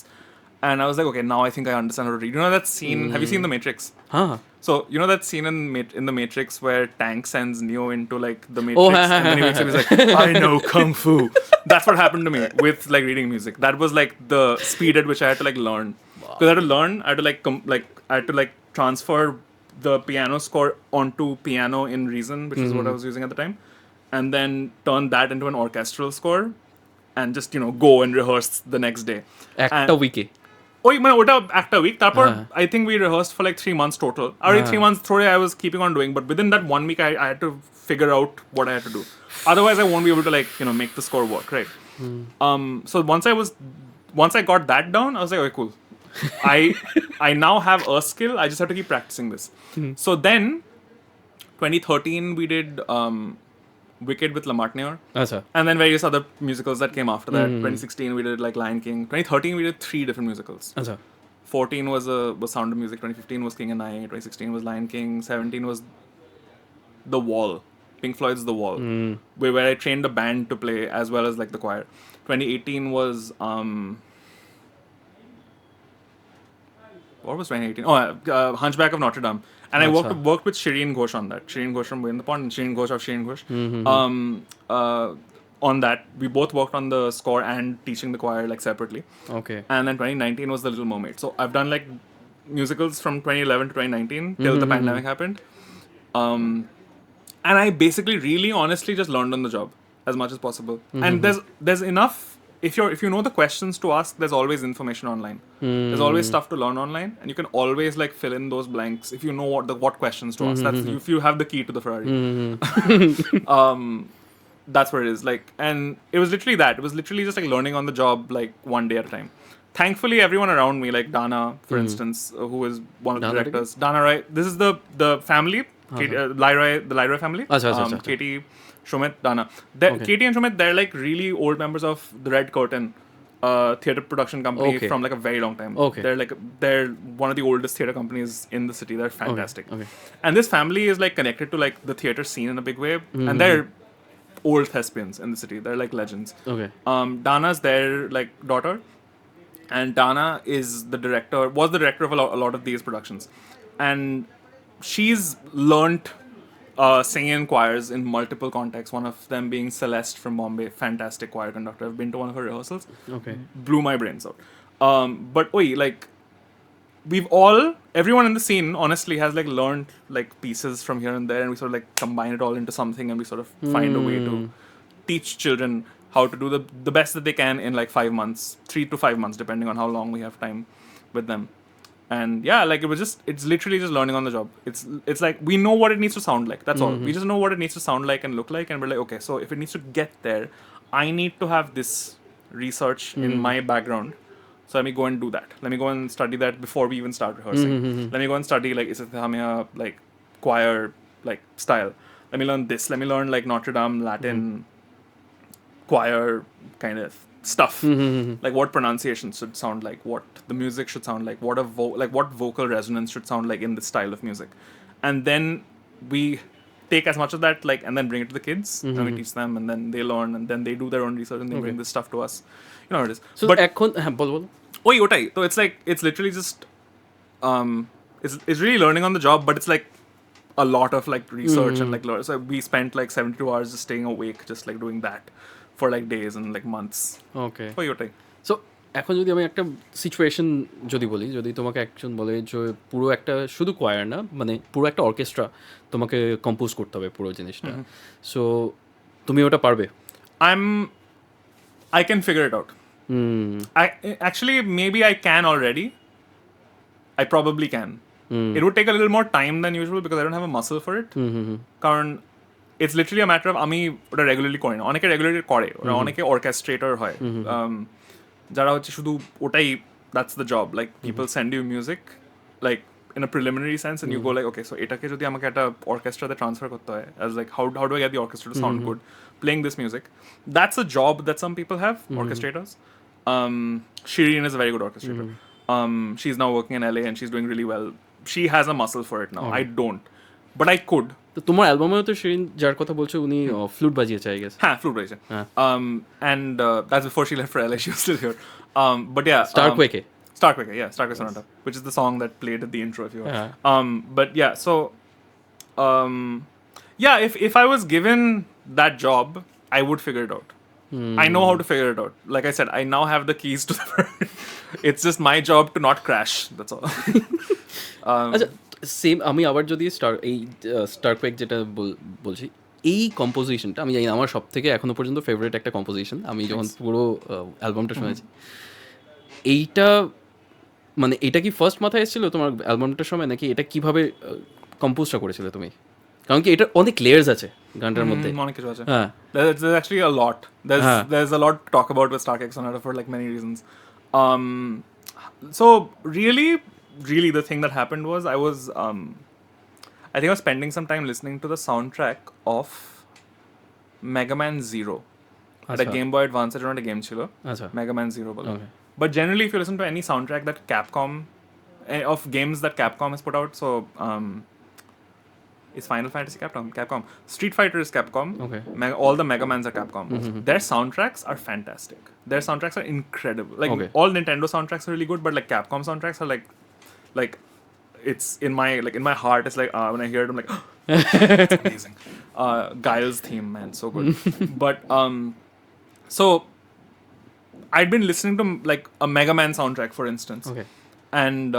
and I was like, okay, now I think I understand how to read. You know that scene? Have you seen The Matrix? So you know that scene in The Matrix where Tank sends Neo into like the Matrix, and then he wakes up, he's like, I know Kung Fu. That's what happened to me with like reading music. That was like the speed at which I had to like learn. Because I had to learn, I had to transfer the piano score onto piano in Reason, which is what I was using at the time, and then turn that into an orchestral score, and just go and rehearse the next day. একটা উইকে ওটা একটা week. তারপর I think we rehearsed for like 3 months total. 3 months through I was keeping on doing, but within that 1 week I had to figure out what I had to do. Otherwise I won't be able to like make the score work, right? So once I got that down, I was like, okay, cool. I now have a skill. I just have to keep practicing this. So then 2013 we did Wicked with Lamartine, and then various other musicals that came after that. 2016 we did like Lion King. 2013 we did 3 different musicals. 14 was Sound of Music. 2015 was King and I. 2016 was Lion King. 17 was The Wall, Pink Floyd's The Wall, where I trained a band to play as well as like the choir. 2018 was what was 2018? Hunchback of Notre Dame. And I worked with Shireen Ghosh on that. Shireen Ghosh from Win the Pond and Shireen Ghosh of Shireen Ghosh. On that, we both worked on the score and teaching the choir like separately. Okay. And then 2019 was The Little Mermaid. So I've done like musicals from 2011 to 2019 till the pandemic happened. And I basically really honestly just learned on the job as much as possible. And there's enough. If you know the questions to ask, there's always information online. There's always stuff to learn online, and you can always like fill in those blanks if you know what questions to ask. That's if you have the key to the Ferrari. That's what it is. Like, and it was literally that. It was literally just like learning on the job, like one day at a time. Thankfully, everyone around me, like Dana, for instance, who is one of the directors, Dana Roy. This is the family, the Leroy family. Katie, Shumit, Dana. Katie and Shumit, they're like really old members of the Red Curtain, theater production company Okay. from like a very long time. Okay. They're one of the oldest theater companies in the city. They're fantastic. Okay. And this family is like connected to like the theater scene in a big way, and they're old thespians in the city. They're like legends. Okay. Dana's their like daughter, and Dana was the director of a lot of these productions, and she's learnt singing in choirs in multiple contexts. One of them being Celeste from Bombay, fantastic choir conductor. I've been to one of her rehearsals. Okay. Blew my brains out. But like everyone in the scene honestly has like learned like pieces from here and there, and we sort of like combine it all into something, and we sort of find a way to teach children how to do the best that they can in like 5 months, 3 to 5 months, depending on how long we have time with them. And yeah, like it's literally just learning on the job. It's like we know what it needs to sound like. That's all. We just know what it needs to sound like and look like, and we're like, okay, so if it needs to get there, I need to have this research in my background. So let me go and do that. Let me go and study that before we even start rehearsing. Let me go and study like Isathamia like choir like style. Let me learn this. Let me learn like Notre Dame Latin choir kind of stuff. Like what pronunciation should sound like, what the music should sound like, what vocal resonance should sound like in this style of music. And then we take as much of that like and then bring it to the kids and we teach them, and then they learn, and then they do their own research and they bring this stuff to us. You know how it is. So But এখন হ্যাঁ বল বল ওটাই তো it's literally just it's really learning on the job, but it's like a lot of like research and like so we spent like 72 hours just staying awake just like doing that for like days and like months. ওকে ওটাই so এখন যদি আমি একটা situation যদি বলি, যদি তোমাকে একজন বলে যে পুরো একটা শুধু কোয়ার না, মানে পুরো একটা অর্কেস্ট্রা তোমাকে কম্পোজ করতে হবে পুরো জিনিসটা, সো তুমি ওটা পারবে? I can figure it out. Actually maybe I can already. I probably can. It would take a little more time than usual because I don't have a muscle for it. কারণ it's literally a matter of আমি ওটা regularly করি না, অনেকে regularly করে, অনেকে orchestrator হয়, যারা হচ্ছে শুধু ওটাই, that's the job. Like people send you music like in a preliminary sense and you go like, okay, so এটাকে যদি আমাকে একটা অর্কেস্ট্রাতে ট্রান্সফার করতে হয়, as like how do I get the orchestra to sound good playing this music. That's a job that some people have, orchestrators. Shireen is a very good orchestrator. She's now working in LA and she's doing really well. She has a muscle for it now. I don't, but I could. তো তোমার অ্যালবামেও তো শিরিন যার কথা বলছো উনি flute বাজিয়েছে I guess. হ্যাঁ, flute বাজিয়েছে। And that's before she left for LA. She was still here. But yeah, Starquake, yeah, Starquake Sonata, which is the song that played at the intro if you want. But yeah, so yeah, if I was given that job, I would figure it out. I know how to figure it out. Like I said, I now have the keys to the bird. It's just my job to not crash. That's all. আচ্ছা same আমি আবার যদি স্টারকুয়েক যেটা বলছি, এই কম্পোজিশনটা আমি জানি আমার সব থেকে এখনো পর্যন্ত ফেভারিট একটা কম্পোজিশন। আমি যখন পুরো অ্যালবামটা শুনেছি, এইটা মানে এটা কি ফার্স্ট মাথায় এসেছিল তোমার অ্যালবামটার সময়, নাকি এটা কিভাবে কম্পোজটা করেছিলে তুমি? কারণ কি এটা অনেক লেয়ার্স আছে গানটার মধ্যে, অনেক কিছু আছে। হ্যাঁ, there's actually a lot. There's a lot to talk about with Starquake Sonata for like many reasons. So really the thing that happened was I think I was spending some time listening to the soundtrack of Mega Man Zero at a Game Boy Advance. It's not a game chilo. Mega Man Zero. Okay. But generally, if you listen to any soundtrack that Capcom of games that Capcom has put out, so is Final Fantasy Capcom. Street Fighter is Capcom. Okay. All the Mega Mans are Capcom. Their soundtracks are fantastic. Their soundtracks are incredible. Like all Nintendo soundtracks are really good, but like Capcom soundtracks are like it's in my heart. It's like when I hear it, I'm like, it's amazing. Guile's theme, man, so good. But so I'd been listening to like a Mega Man soundtrack, for instance. Okay. And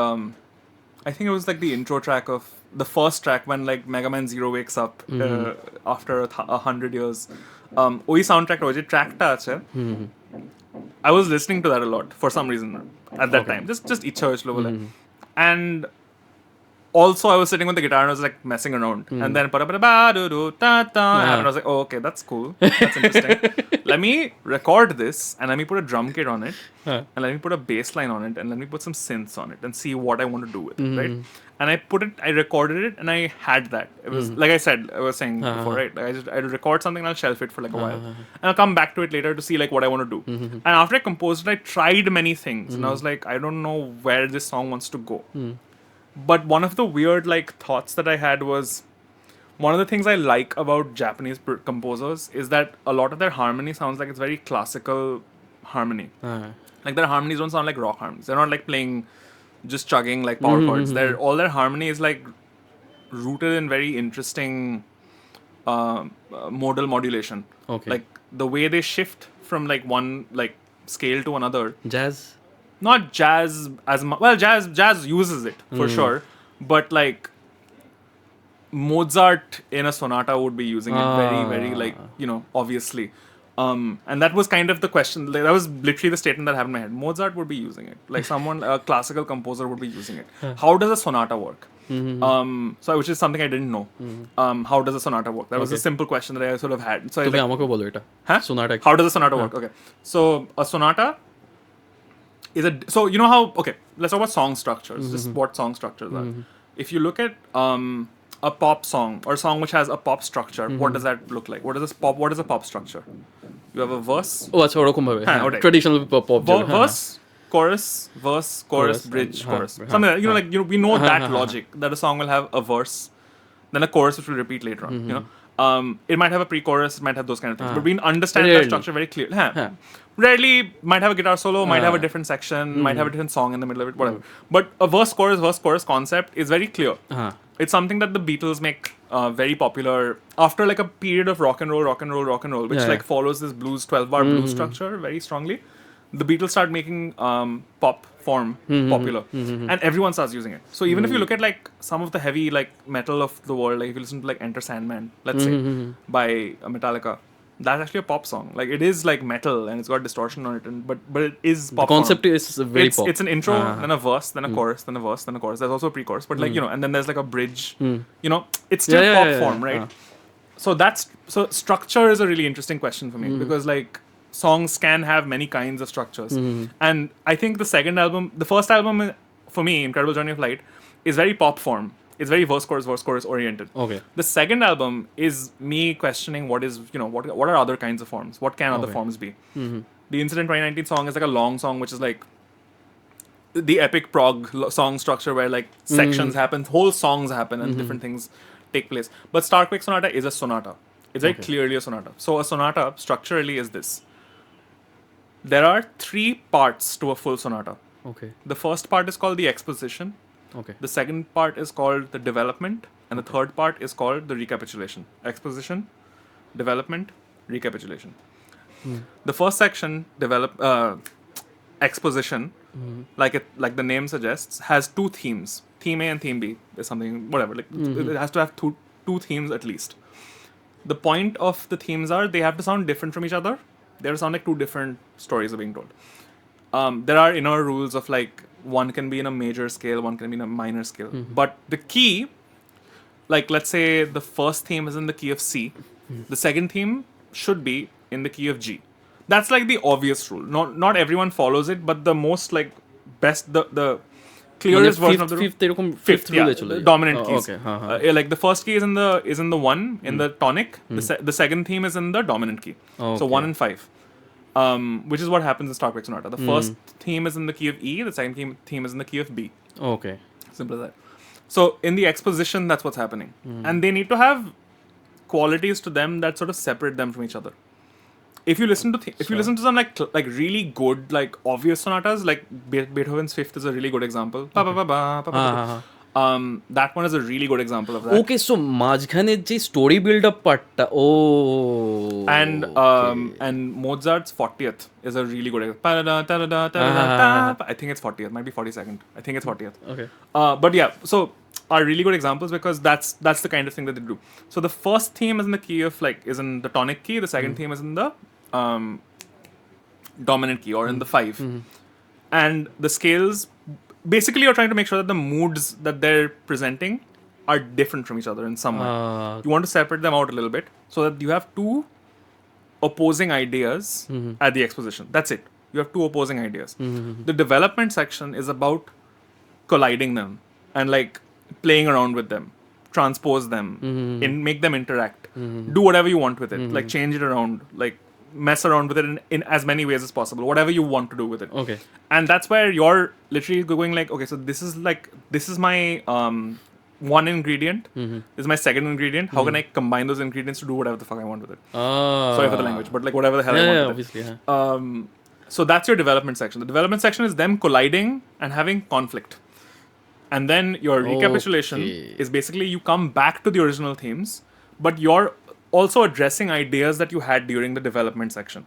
I think it was like the intro track of the first track when like Mega Man Zero wakes up after 100 years. ওই soundtrack ওই যে ট্র্যাকটা আছে, I was listening to that a lot for some reason at that time. Just ইচ্ছা হয়েছিল বলে. And also I was sitting with the guitar and I was like messing around, and then and I was like, oh, okay, that's cool, that's interesting. Let me record this and let me put a drum kit on it, and let me put a bass line on it, and let me put some synths on it and see what I want to do with it, right? And I recorded it, and I had that. It was like I was saying before, right? Like I'd record something and I'll shelf it for like a while, and I'll come back to it later to see like what I want to do. And after I composed it, I tried many things, and I was like, I don't know where this song wants to go. But one of the weird like thoughts that I had was, one of the things I like about Japanese composers is that a lot of their harmony sounds like it's very classical harmony. Like their harmonies don't sound like rock harmonies. They're not like playing, just chugging like power chords. All their harmony is like rooted in very interesting modal modulation. Okay. Like the way they shift from like one like scale to another. Jazz? Not jazz as much. Well, jazz uses it for sure, but like Mozart in a sonata would be using it very like, obviously. And that was kind of the question. Like, that was literally the statement that happened in my head. Mozart would be using it. Like a classical composer would be using it. How does a sonata work? So which is something I didn't know. How does a sonata work? That was a simple question that I sort of had. So Sonata. How does a sonata work? Okay. So a sonata is so you know how, okay, let's talk about song structures. Just what song structures are. If you look at a pop song or a song which has a pop structure, what does that look like? What is a pop structure? You have a verse. Oh, that's okay. Traditional pop. Verse, chorus, bridge, chorus. Something like that. We know that logic, that a song will have a verse, then a chorus which will repeat later on. It might have a pre-chorus, it might have those kind of things. But we understand that structure very clearly. Rarely might have a guitar solo, might have a different section, might have a different song in the middle of it, whatever. But a verse, chorus concept is very clear. It's something that the Beatles make very popular after like a period of rock and roll, which like follows this blues 12-bar blues structure very strongly. The Beatles start making pop form popular, and everyone starts using it. So even if you look at like some of the heavy like metal of the world, like if you listen to like Enter Sandman, let's say by Metallica, that's actually a pop song. Like it is like metal and it's got distortion on it, but it is pop. The concept is very pop. It's an intro, then a verse, then a chorus, then a verse, then a chorus. There's also a pre-chorus, but like and then there's like a bridge. It's still pop form, right? So structure is a really interesting question for me because like songs can have many kinds of structures, and I think the first album for me, Incredible Journey of Light, is very pop form. It's very verse chorus oriented. Okay. The second album is me questioning what are other kinds of forms? What can other forms be? The Incident 2019 song is like a long song, which is like the epic prog song structure where like sections happen, whole songs happen, and different things take place. But Starquake Sonata is a sonata. It's very clearly a sonata. So a sonata structurally is this. There are 3 parts to a full sonata. Okay. The first part is called the exposition. Okay. The second part is called the development, and the third part is called the recapitulation. Exposition, development, recapitulation. The first section, exposition, like the name suggests, has 2 themes. Theme A and Theme B is something, whatever. Like it has to have two themes at least. The point of the themes are they have to sound different from each other. They have to sound like 2 different stories are being told. There are inner rules of like one can be in a major scale, one can be in a minor scale. But the key, like let's say the first theme is in the key of C, the second theme should be in the key of G. That's like the obvious rule. Not everyone follows it, but the most like best the clearest version of the rule. Fifth rule, dominant keys. Okay. Like the first key is in the 1 in the tonic. The second theme is in the dominant key. So 1 and 5. Which is what happens in Starquake Sonata. The first theme is in the key of E, the second theme is in the key of B. Okay. Simple as that. So in the exposition, that's what's happening. And they need to have qualities to them that sort of separate them from each other. If you listen to some like really good like obvious sonatas, like Beethoven's Fifth is a really good example. That one is a really good example of that. Okay, so majkhane je story build up partta. Oh. And Mozart's 40th is a really good example. I think it's 40th, might be 42nd. I think it's 40th. Okay. But yeah, so are really good examples because that's the kind of thing that they do. So the first theme is in the key of is in the tonic key, the second theme is in the dominant key or in the 5. And the scales basically you're trying to make sure that the moods that they're presenting are different from each other in some way. You want to separate them out a little bit so that you have two opposing ideas at the exposition. That's it. You have two opposing ideas. The development section is about colliding them and like playing around with them, transpose them, make them interact, do whatever you want with it, like change it around, like mess around with it in as many ways as possible, whatever you want to do with it. Okay. And that's where you're literally going like, okay, so this is my one ingredient. This is my second ingredient. How can I combine those ingredients to do whatever the fuck I want with it? Sorry for the language, but like whatever the hell I want with obviously, it. So that's your development section. The development section is them colliding and having conflict. And then your recapitulation is basically you come back to the original themes, but you're also addressing ideas that you had during the development section.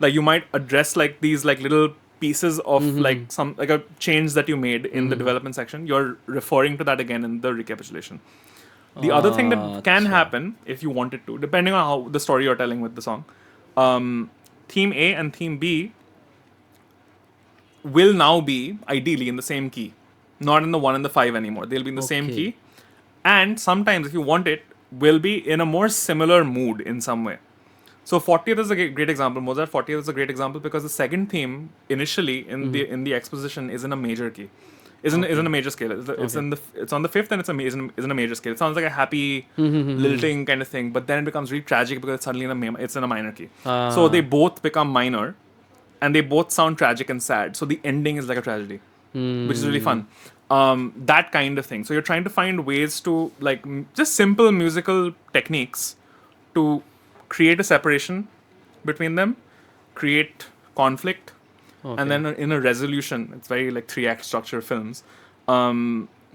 Like you might address like these like little pieces of like some like a change that you made in the development section. You're referring to that again in the recapitulation. The other thing that can happen if you wanted to, depending on how the story you're telling with the song, theme A and theme B will now be ideally in the same key, not in the 1 and the 5 anymore. They'll be in the same key, and sometimes if you want it, will be in a more similar mood in some way. So 40th is a great example. Mozart 40th is a great example because the second theme initially in the exposition is in a major key, isn't a major scale. It's on the 5th and it's in a major scale. It sounds like a happy lilting kind of thing, but then it becomes really tragic because it's suddenly it's in a minor key. So they both become minor, and they both sound tragic and sad. So the ending is like a tragedy, which is really fun. That kind of thing. So you're trying to find ways to like just simple musical techniques to create a separation between them, create conflict, and then in a resolution, it's very like 3-act structure films,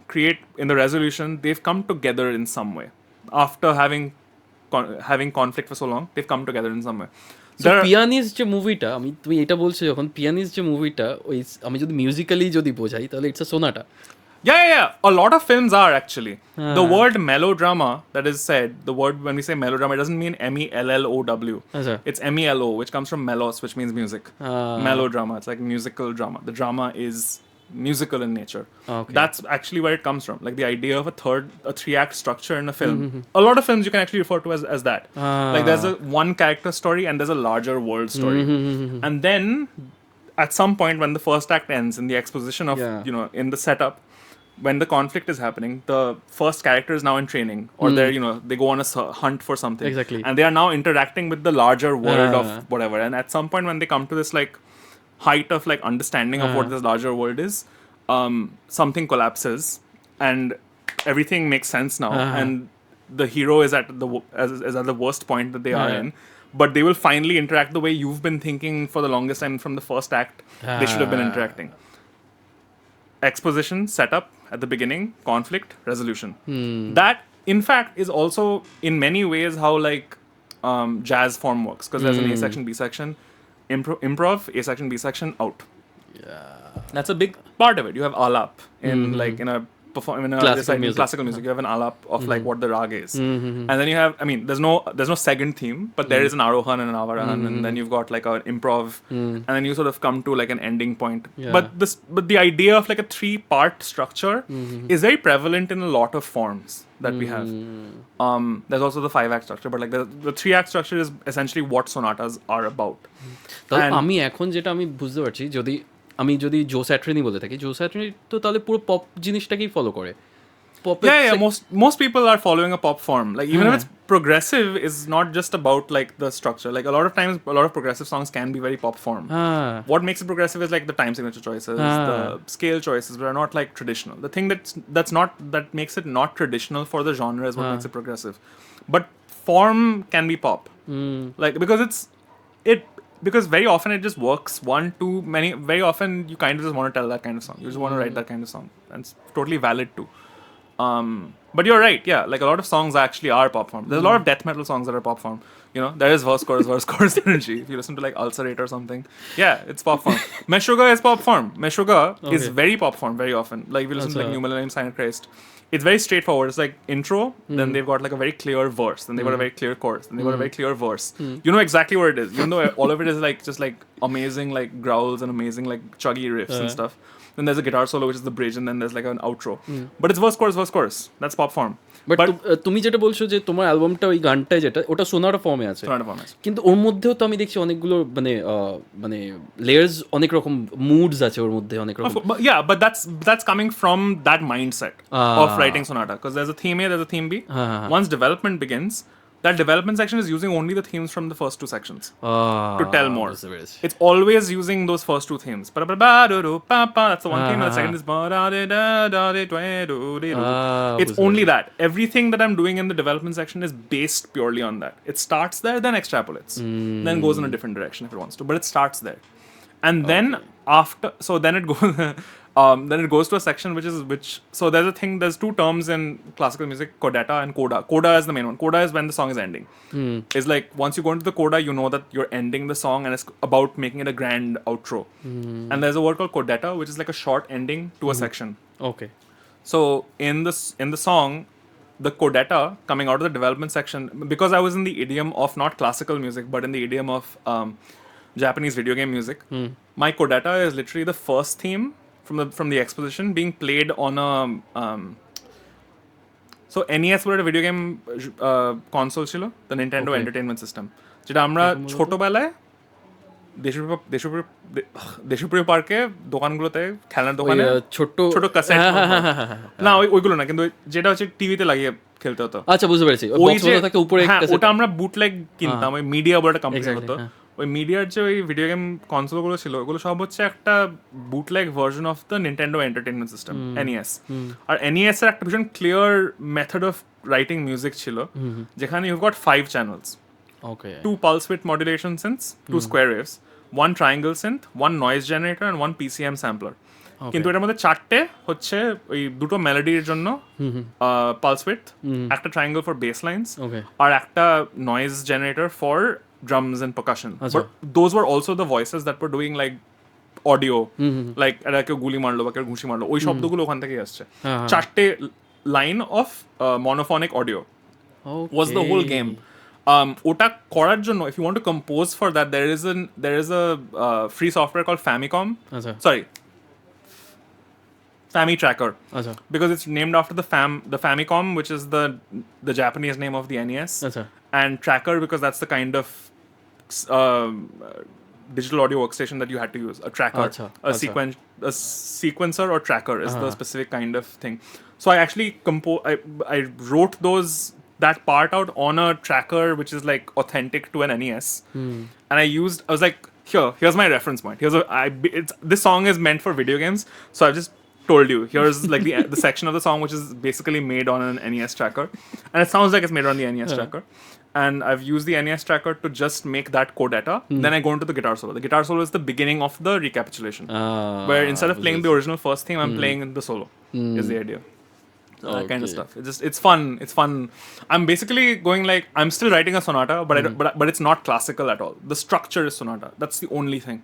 create in the resolution, they've come together in some way. After having conflict for so long, they've come together in some way. Pianist যে মুভিটা তুমি এটা বলছো যখন pianist যে মুভিটা ওই আমি যদি মিউজিক্যালি যদি বোঝাই তাহলে it's a Sonata Yeah. A lot of films are actually. The word melodrama that is said, when we say melodrama, it doesn't mean MELLOW. It's MELO, which comes from melos, which means music. Melodrama, it's like musical drama. The drama is musical in nature. That's actually where it comes from. Like the idea of a 3-act structure in a film. A lot of films you can actually refer to as that. Like there's a one character story and there's a larger world story. And then at some point when the first act ends in the exposition of in the setup, when the conflict is happening, the first character is now in training, or they go on a hunt for something. Exactly. And they are now interacting with the larger world of whatever. And at some point when they come to this like height of like understanding of what this larger world is, something collapses and everything makes sense now. And the hero is at the worst point that they are in. But they will finally interact the way you've been thinking for the longest time from the first act. They should have been interacting. Exposition, setup at the beginning, conflict, resolution. That, in fact, is also in many ways how like jazz form works, because there's an A section, B section, improv, A section, B section, out. That's a big part of it. You have alap in like in a classical music. You have an alap of like what the rag is, and then you have. I mean, there's no second theme, but there is an arohan and an avarohan, and then you've got like an improv, and then you sort of come to like an ending point. But the idea of like a 3-part structure is very prevalent in a lot of forms that we have. There's also the 5-act structure, but like the 3-act structure is essentially what sonatas are about. আমি এখন যেটা আমি বুঝতে পারছি আমি যদি জো স্যাট্রিনি বলে থাকি, জো স্যাট্রিনি তো তাহলে পুরো পপ জিনিসটাকেই ফলো করে। Most people are following a pop form. Like even if it's progressive, is not just about like the structure. Like a lot of times, a lot of progressive songs can be very pop form. What makes it progressive is like the time signature choices, the scale choices, but are not like traditional. The thing that makes it not traditional for the genre is what makes it progressive. But form can be pop, like because very often it just works very often you kind of just want to tell that kind of song. You just want to write that kind of song, and it's totally valid too. But you're right, yeah. Like a lot of songs actually are pop form. There's a lot of death metal songs that are pop form. You know, there is verse chorus energy. If you listen to like Ulcerate or something, yeah, it's pop form. Meshuggah is pop form. Meshuggah is very pop form very often. Like if you listen to like New Millennium Sign of Christ, it's very straightforward. It's like intro, then they've got like a very clear verse, then they've got a very clear chorus, then they've got a very clear verse. You know exactly what it is. Even though all of it is like just like amazing like growls and amazing like chuggy riffs and stuff. Then there's a guitar solo which is the bridge, and then there's like an outro. But it's verse chorus. That's pop form. But তুমি যেটা বলছো যে তোমার অ্যালবামটা ওই গানটায় যেটা ওটা সোনাটা ফর্মে আছে, কিন্তু ওর মধ্যেও তো আমি দেখছি অনেকগুলো মানে মানে লেয়ার্স, অনেক রকম মুডস আছে ওর মধ্যে, অনেক রকম. Yeah, but that's coming from that mindset of writing sonata, because there's a theme A, there's a theme B. Once development begins, that development section is using only the themes from the first two sections to tell more. It's always using those first two themes. That's the one theme, and the second is it's only that. Everything that I'm doing in the development section is based purely on that. It starts there, then extrapolates, then goes in a different direction if it wants to, but it starts there. And then after, so then it goes then it goes to a section so there's a thing, there's two terms in classical music, Kodata and Koda. Koda is the main one. Koda is when the song is ending. It's like once you go into the Koda, you know that you're ending the song and it's about making it a grand outro. And there's a word called Kodata, which is like a short ending to a section. Okay. So in the song, the Kodata coming out of the development section, because I was in the idiom of not classical music but in the idiom of Japanese video game music, my Kodata is literally the first theme from the exposition being played on a so NES বলে একটা video game console ছিল, the Nintendo entertainment system, যেটা আমরা ছোটবেলায় দেশপ্রিয় পার্কে দোকানগুলোতে খেলনার দোকানে ছোট ছোট ক্যাসেট, না ওইগুলো না, কিন্তু যেটা হচ্ছে টিভিতে লাগিয়ে খেলতে হতো। আচ্ছা, বুঝতে পেরেছি। ওটা আমরা বুটলেগ কিনতাম, ওই মিডিয়া বলে একটা কোম্পানি হতো। ওই মিডিয়ার যে ওই ভিডিও গেম কনসোলগুলো ছিল ওগুলো সব হচ্ছে একটা bootleg version of the Nintendo entertainment system, NES। আর NES এর একটা ভীষণ clear method of writing music ছিল, যেখানে you got 5 channels, 2 pulse width modulation synths, 2 square waves, 1 triangle synth, 1 noise generator and 1 PCM sampler. কিন্তু এটার মধ্যে 4টে হচ্ছে ওই দুটো মেলোডির জন্য পালস উইডথ, একটা ট্রায়াঙ্গেল ফর বেস লাইনস, আর একটা noise generator for drums and percussion. But those were also the voices that were doing like audio, like এটা কেউ গুলি মারলো বা কেউ ঘুষি মারলো, ওই শব্দগুলো ওখান থেকেই আসছে। 4টে line of monophonic audio was the whole game. ওটা করার জন্য, if you want to compose for that, there is a free software called Fami Tracker, because it's named after the Famicom, which is the Japanese name of the NES, and Tracker because that's the kind of digital audio workstation that you had to use. A tracker, a sequencer or tracker is the specific kind of thing. So I actually I wrote that part out on a tracker which is like authentic to an NES, and I was like, here's my reference point. This song is meant for video games, so I just told you here's like the section of the song which is basically made on an NES tracker, and it sounds like it's made on the NES tracker, and I've used the NES tracker to just make that Kodata. Then I go into the guitar solo. The guitar solo is the beginning of the recapitulation, where instead of playing the original first theme, I'm playing the solo. Is the idea. That kind of stuff. It's fun. I'm basically going like, I'm still writing a sonata, but it's not classical at all. The structure is sonata. That's the only thing.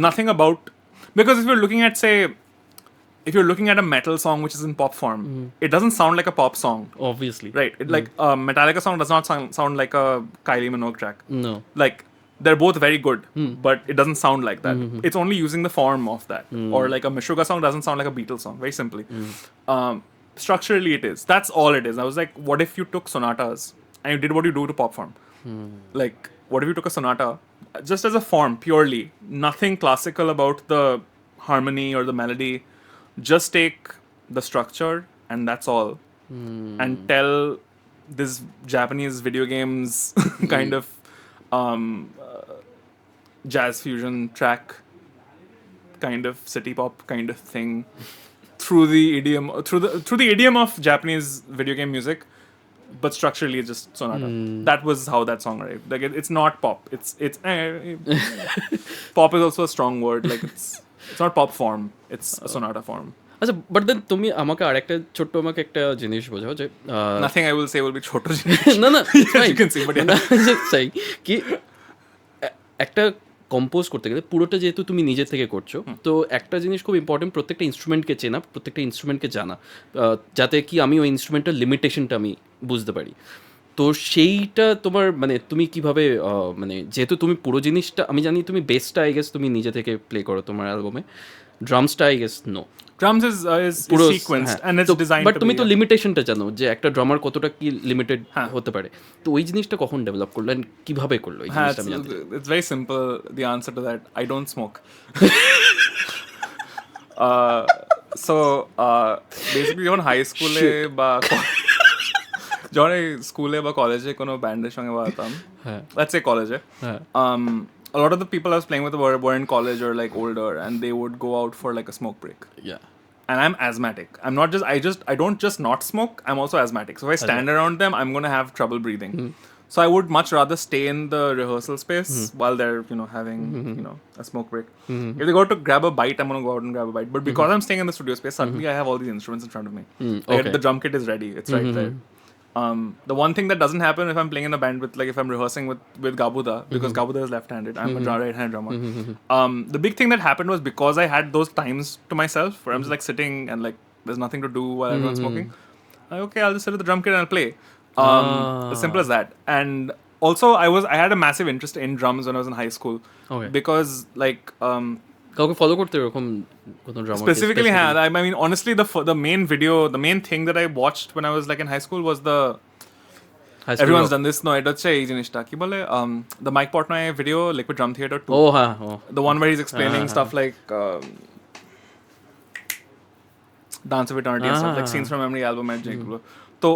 Nothing about, because if you're looking at a metal song which is in pop form, it doesn't sound like a pop song. Obviously. Right. Like a Metallica song does not sound like a Kylie Minogue track. No. Like, they're both very good, but it doesn't sound like that. It's only using the form of that. Or like a Meshuggah song doesn't sound like a Beatles song, very simply. Structurally it is. That's all it is. I was like, what if you took sonatas and you did what you do to pop form? Like, what if you took a sonata just as a form purely, nothing classical about the harmony or the melody, just take the structure and that's all, and tell this Japanese video games kind of jazz fusion track kind of city pop kind of thing through the idiom of Japanese video game music, but structurally it's just sonata. That was how that song arrived. Like it's not pop. It's pop is also a strong word. Like it's not pop form. It's a sonata form. আচ্ছা but then তুমি আমাকে আরেকটা ছোট্ট আমাকে একটা জিনিস বোঝাও যে Nothing I will say will be ছোট না না you can see, but yeah. চাই কি একটা কম্পোজ করতে গেলে পুরোটা যেহেতু তুমি নিজে থেকে করছো, তো একটা জিনিস খুব ইম্পর্টেন্ট, প্রত্যেকটা ইনস্ট্রুমেন্টকে চেনা, প্রত্যেকটা ইনস্ট্রুমেন্টকে জানা, যাতে কি আমি ওই ইনস্ট্রুমেন্টের লিমিটেশনটা আমি বুঝতে পারি। তো সেইটা তোমার মানে তুমি কিভাবে মানে যেহেতু তুমি পুরো জিনিসটা, আমি জানি তুমি বেসটা আই গেস তুমি নিজে থেকে প্লে করো তোমার অ্যালবামে, ড্রামসটা I guess no, drums is sequenced and it's designed but to তুমি be, তো yeah. লিমিটেশনটা জানো যে একটা ড্রামার কতটা কি লিমিটেড হ্যাঁ। হতে পারে, তো ওই জিনিসটা কখন ডেভেলপ করলো and কিভাবে করলো এই জিনিসটা আমি জানতে চাই। It's very simple, the answer to that. I don't smoke. So basically যখন হাই স্কুলে বা যখন স্কুলে বা কলেজে কোনো ব্যান্ডের সঙ্গে বাজাতাম, let's say কলেজে, a lot of the people I was playing with were in college or like older, and they would go out for like a smoke break. Yeah. And I'm asthmatic. I'm not just I don't just not smoke, I'm also asthmatic. So if I stand around them, I'm going to have trouble breathing. So I would much rather stay in the rehearsal space while they're, having, a smoke break. If they go to grab a bite, I'm going to go out and grab a bite. But because I'm staying in the studio space, suddenly I have all these instruments in front of me. Like, the drum kit is ready. It's right there. The one thing that doesn't happen if I'm playing in a band with, like, if I'm rehearsing with Gabuda, because Gabuda is left-handed, I'm a right-hand drummer. The big thing that happened was because I had those times to myself where I'm just like sitting and like there's nothing to do while everyone's smoking. Like, okay, I'll just sit at the drum kit and I'll play. As simple as that. And also I had a massive interest in drums when I was in high school. Okay. Because like কাউকে follow করতে এরকম কোনো drama specifically, I mean, honestly, the main thing that I watched when I was like in high school was everyone's done this. No, it does say এই জিনিসটা কি বলে, the Mike Portnoy video, Liquid Drum Theater 2. Oh, হ্যাঁ, the one where he's explaining stuff like Dance of Eternity and stuff, like Scenes from Memory album and যেগুলো. So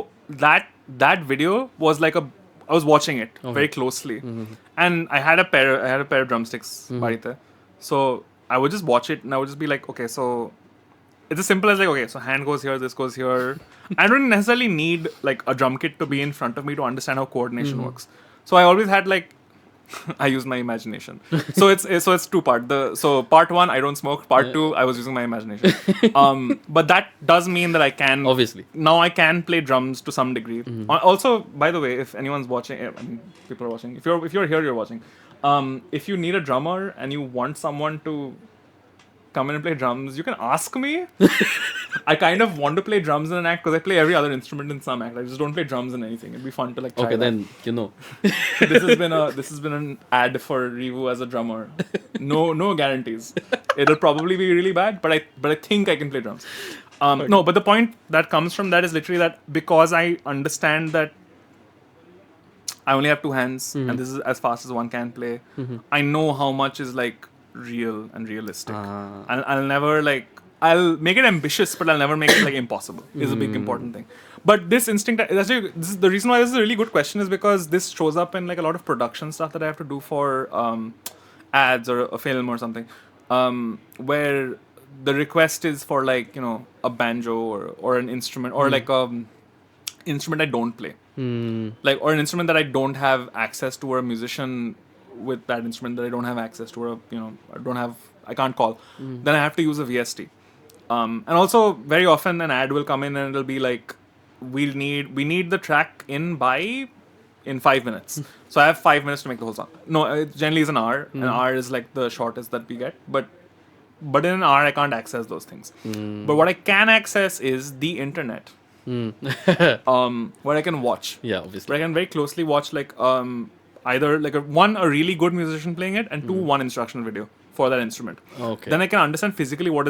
that video was like I was watching it very closely, and I had a pair of drumsticks বাড়িতে. So I would just watch it and I would just be like, okay, so it's as simple as like, okay, so hand goes here, this goes here. I don't necessarily need like a drum kit to be in front of me to understand how coordination works. So I always had like I use my imagination. So it's two part. So part one, I don't smoke. Part two, I was using my imagination. But that does mean that I can, obviously, now I can play drums to some degree. Also, by the way, if anyone's watching, I mean, people are watching. If you're here, you're watching. If you need a drummer and you want someone to come in and play drums, you can ask me. I kind of want to play drums in an act because I play every other instrument in some act. I just don't play drums in anything. It'd be fun to like try okay that. Then This has been an ad for Rivu as a drummer. No guarantees. It'll probably be really bad, but I think I can play drums. Okay. No, but the point that comes from that is literally that because I understand that I only have two hands and this is as fast as one can play, I know how much is like real and realistic. And I'll make it ambitious, but I'll never make it like impossible. Is a big important thing. But this instinct, this is the reason why this is a really good question, is because this shows up in like a lot of production stuff that I have to do for ads or a film or something, where the request is for like a banjo or an instrument or like instrument I don't play, like, or an instrument that I don't have access to, or a musician with that instrument that I don't have access to, or I can't call, then I have to use a VST. And also very often an ad will come in and it'll be like, we need the track in 5 minutes. So I have 5 minutes to make the whole song. No, it generally is an hour. An hour is like the shortest that we get, but in an hour I can't access those things. But what I can access is the internet. Where I can watch. Yeah, obviously. Where I can very closely watch like either like a really good musician playing it, and two, one instructional video for that instrument. Okay. Then I can understand physically what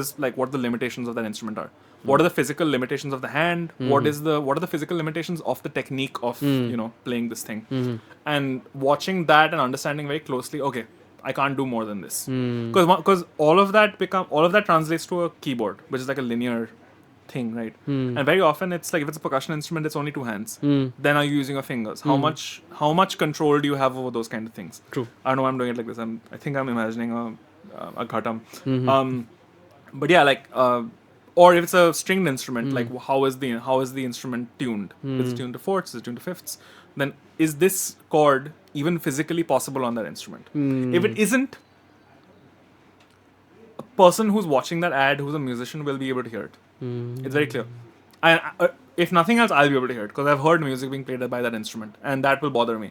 the limitations of that instrument are. What are the physical limitations of the hand? What are the physical limitations of the technique of playing this thing? And watching that and understanding very closely, okay, I can't do more than this. Because all of that translates to a keyboard, which is like a linear thing, right? And very often it's like, if it's a percussion instrument, it's only two hands. Then are you using your fingers? How much control do you have over those kind of things? True. I don't know why I'm doing it like this. I think I'm imagining a ghatam. But yeah, like or if it's a stringed instrument, like how is the instrument tuned? Is it tuned to fourths? Is it tuned to fifths? Then is this chord even physically possible on that instrument? If it isn't, a person who's watching that ad, who's a musician, will be able to hear it. It's very clear. And if nothing else, I'll be able to hear it because I've heard music being played by that instrument, and that will bother me.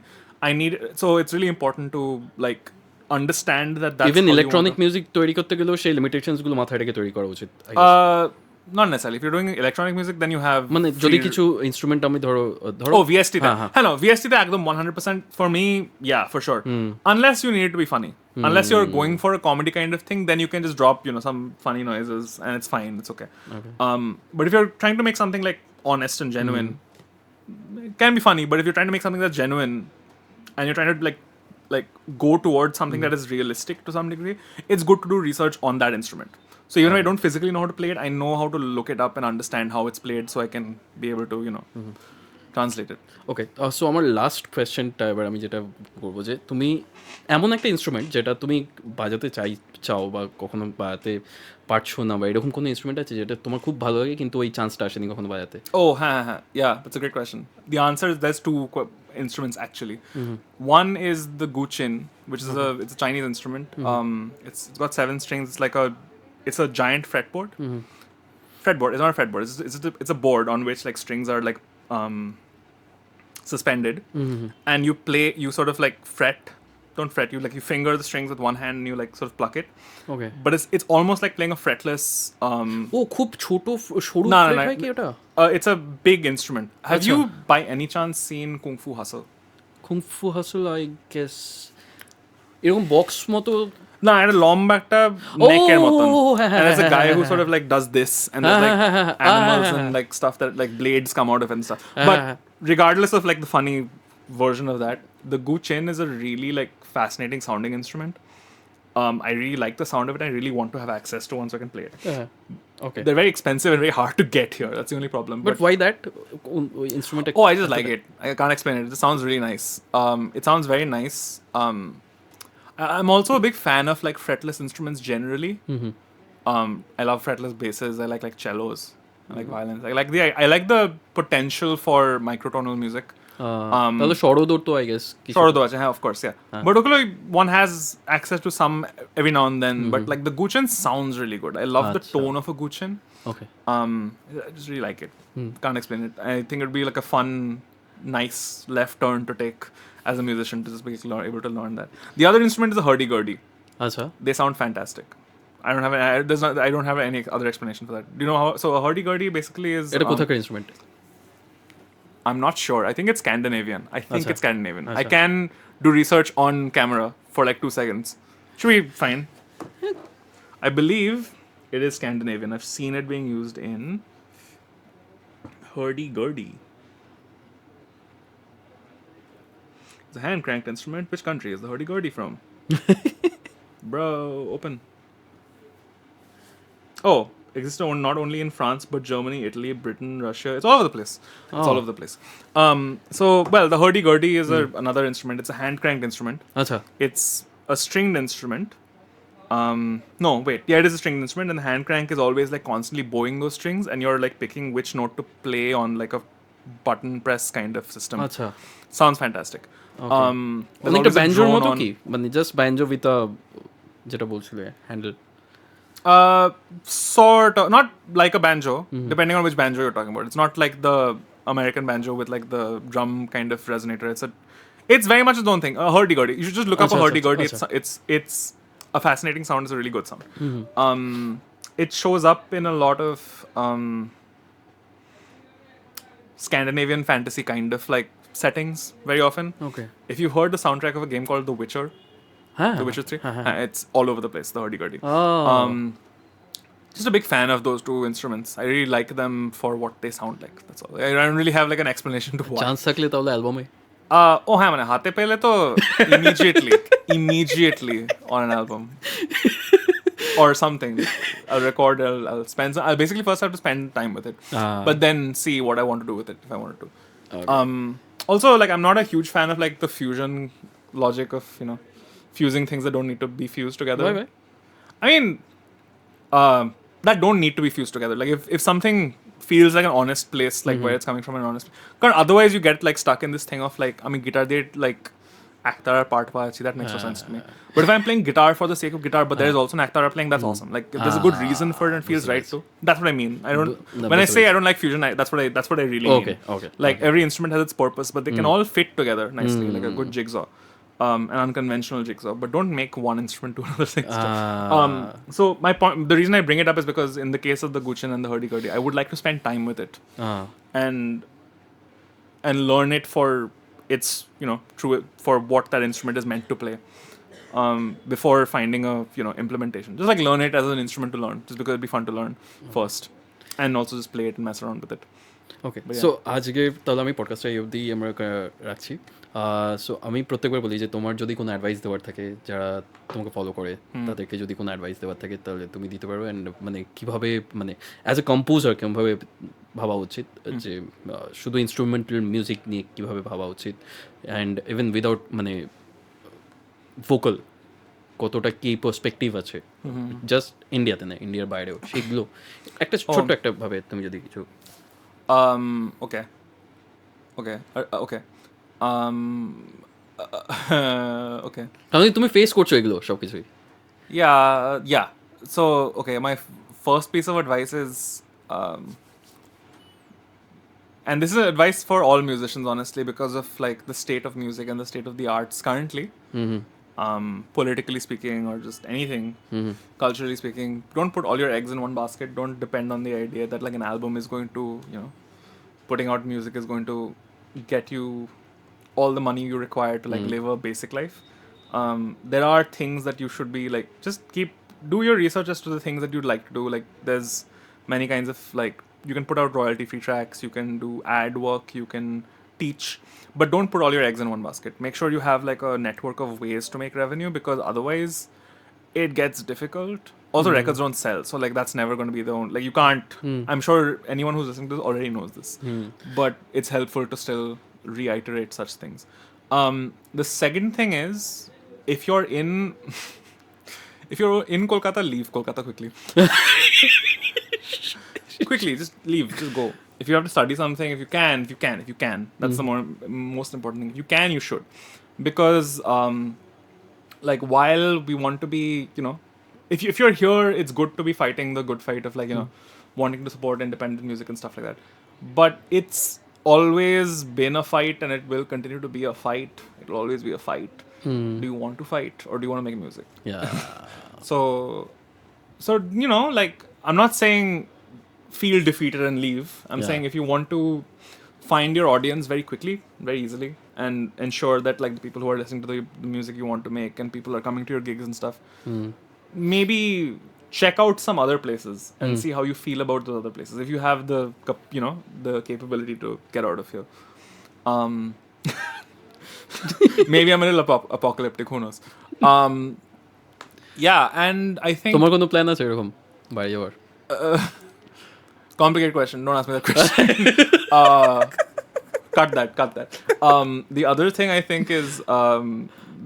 So it's really important to like understand that that's even how you electronic want music তৈরি করতে গেলেও সেই limitations গুলো মাথায় রেখে তৈরি করা উচিত I to- guess. not necessarily. If you're doing electronic music, then you have মানে যদি free- কিছু ইনস্ট্রুমেন্ট আমি ধরো Oh, VST তে. হ্যাঁ। Hello, VST তে একদম 100% for me, yeah, for sure. Unless you need it to be funny. Unless you're going for a comedy kind of thing, then you can just drop, some funny noises and it's fine. It's okay. But if you're trying to make something like honest and genuine, it can be funny. But if you're trying to make something that's genuine and you're trying to like go towards something that is realistic to some degree, it's good to do research on that instrument. So even if I don't physically know how to play it, I know how to look it up and understand how it's played, so I can be able to, translate it. Okay, so আমার last কোয়েশ্চেনটা এবার আমি যেটা করবো যে তুমি এমন একটা ইনস্ট্রুমেন্ট যেটা তুমি বাজাতে চাও বা কখনো বাজাতে পারছো না, বা এরকম কোনো ইনস্ট্রুমেন্ট আছে যেটা তোমার খুব ভালো লাগে কিন্তু ওই চান্সটা আসেনি কখনো বাজাতে? Oh, yeah, that's a great question. The answer is there's two instruments actually. One is the guqin, which is it's a Chinese instrument. It's got 7 strings. It's a giant fretboard. Fretboard. It's not a fretboard. It's a board on which like strings are like suspended, and you sort of like don't fret, you finger the strings with one hand and you like sort of pluck it. Okay, But it's almost like playing a fretless ও খুব ছোট সরু No, freight no. হয় কি ওটা? It's a big instrument. Have Acha. you by any chance seen Kung Fu Hustle? Kung fu হাসল I guess এরকম box মতো। No, I had a lomba ekta neck er moton. হ্যাঁ, And there's a হ্যাঁ, guy who হ্যাঁ, sort of like does this, and there's like animals and like stuff that like blades come out of and stuff. But regardless of like the funny version of that, the guqin is a really like fascinating sounding instrument. I really like the sound of it. I really want to have access to one so I can play it. Okay, They're very expensive and very hard to get here. That's the only problem. But why that instrument? Oh, I just like it. I can't explain it. It sounds really nice. It sounds very nice. I'm also a big fan of like fretless instruments generally. I love fretless basses. I like cellos. I like violins. I like the potential for microtonal music. তাহলে সরোদর তো I guess কিছু Sort of, of course, yeah. But okay, one has access to some every now and then. But like the guqin sounds really good. I love the tone of a guqin. Okay, I just really like it. Can't explain it. I think it'd be like a fun, nice left turn to take as a musician to just be able to learn that. The other instrument is a hurdy-gurdy. আচ্ছা, They sound fantastic. I don't have any other explanation for that. Do you know how? So a hurdy-gurdy basically is. এটা কোথাকার instrument? I'm not sure. I think it's Scandinavian. I think Acha. it's Scandinavian. I Acha. can do research on camera for like 2 seconds. Should be fine. I believe it is Scandinavian. I've seen it being used in hurdy-gurdy. It's a hand-cranked instrument. Which country is the hurdy-gurdy from? Bro, open. Oh, exists not only in France but Germany, Italy, Britain, Russia. It's all over the place. It's all over the place. The hurdy-gurdy is another instrument. It's a hand-cranked instrument. আচ্ছা, It's a stringed instrument. No, wait. Yeah, it is a stringed instrument, and the hand crank is always like constantly bowing those strings, and you're like picking which note to play on like a button press kind of system. আচ্ছা, Sounds fantastic. There's অনেকটা always a ব্যাঞ্জোর drone মতো on- কি, মানে just banjo with যেটা বলছিলে handle? Sort of, not like a banjo, depending on which banjo you're talking about. It's not like the American banjo with like the drum kind of resonator. It's very much its own thing. A hurdy-gurdy. You should just look up a Acha, hurdy-gurdy. acha. It's a fascinating sound. It's a really good sound. It shows up in a lot of Scandinavian fantasy kind of like settings very often. Okay, If you heard the soundtrack of a game called The Witcher, হ্যাঁ, The Witcher 3, it's all over the place, the hurdy-gurdy. Oh. Just a big fan of those two instruments. I really like them for what they sound like. That's all. I don't really have like an explanation to why. Chance থাকলে তাহলে অ্যালবামে? মানে হাতে পেলে তো immediately on an album or something. I'll record. I'll basically first have to spend time with it, but then see what I want to do with it if I wanted to. Okay. Also, like I'm not a huge fan of like the fusion logic of fusing things that don't need to be fused together. Why? I mean, that don't need to be fused together. Like if something feels like an honest place, like where it's coming from an honest, because otherwise you get like stuck in this thing of like, I mean, guitar they like Aktara part that makes no sense to me. But if I'm playing guitar for the sake of guitar, but there is also an Aktara playing, that's awesome. Like if there's a good reason for it and feels right too. That's what I mean. I don't. When I say I don't like fusion, that's what I really mean. Okay. Like every instrument has its purpose, but they can all fit together nicely, like a good jigsaw. An unconventional jigsaw, but don't make one instrument to another thing. So my point, the reason I bring it up is because in the case of the Guchin and the hurdy-gurdy, I would like to spend time with it and learn it for its, true for what that instrument is meant to play. Before finding a implementation, just like learn it as an instrument to learn, just because it'd be fun to learn first, and also just play it and mess around with it. Okay so আজকে তাহলে আমি পডকাস্টটা এই অবধি আমরা রাখছি। So আমি প্রত্যেকবার বলি যে তোমার যদি কোনো অ্যাডভাইস দেওয়ার থাকে, যারা তোমাকে ফলো করে তাদেরকে যদি কোনো অ্যাডভাইস দেওয়ার থাকে তাহলে তুমি দিতে পারো। অ্যান্ড মানে কীভাবে মানে অ্যাজ এ কম্পোজার কীভাবে ভাবা উচিত, যে শুধু ইনস্ট্রুমেন্টাল মিউজিক নিয়ে কীভাবে ভাবা উচিত, অ্যান্ড ইভেন উইদাউট মানে ভোকাল কতটা কি পার্সপেক্টিভ আছে, জাস্ট ইন্ডিয়াতে না ইন্ডিয়ার বাইরেও, সেগুলো একটা ছোট্ট একটা ভাবে তুমি যদি কিছু Okay. Okay. তাহলে তুমি ফেস করছো এগুলো সব কিছুই? Yeah. So, okay, my first piece of advice is, and this is advice for all musicians, honestly, because of like the state of music and the state of the arts currently. Politically speaking, or just anything, culturally speaking, don't put all your eggs in one basket. Don't depend on the idea that like an album is going to, putting out music is going to get you all the money you require to like live a basic life. There are things that you should be like, just do your research as to the things that you'd like to do. Like there's many kinds of like, you can put out royalty free tracks, you can do ad work, you can teach, but don't put all your eggs in one basket. Make sure you have like a network of ways to make revenue, because otherwise it gets difficult. Also records don't sell, so like that's never going to be the only, like you can't, I'm sure anyone who's listening to this already knows this, but it's helpful to still reiterate such things. The second thing is, if you're in Kolkata, leave Kolkata quickly. Quickly, just leave, just go. If you have to study something, if you can. That's the most important thing. If you can, you should. Because, like, while we want to be, if you're here, it's good to be fighting the good fight of, like, wanting to support independent music and stuff like that. But it's always been a fight, and it will continue to be a fight. It will always be a fight. Do you want to fight, or do you want to make music? Yeah. So, like, I'm not saying feel defeated and leave. I'm saying if you want to find your audience very quickly, very easily, and ensure that like the people who are listening to the music you want to make and people are coming to your gigs and stuff, maybe check out some other places and see how you feel about those other places, if you have the the capability to get out of here. Maybe I'm a little apocalyptic, who knows. And I think তোমার কোনো plan আছে এরকম বাইরে যাওয়ার? Complicated question. Don't ask me that question. Cut that. The other thing I think is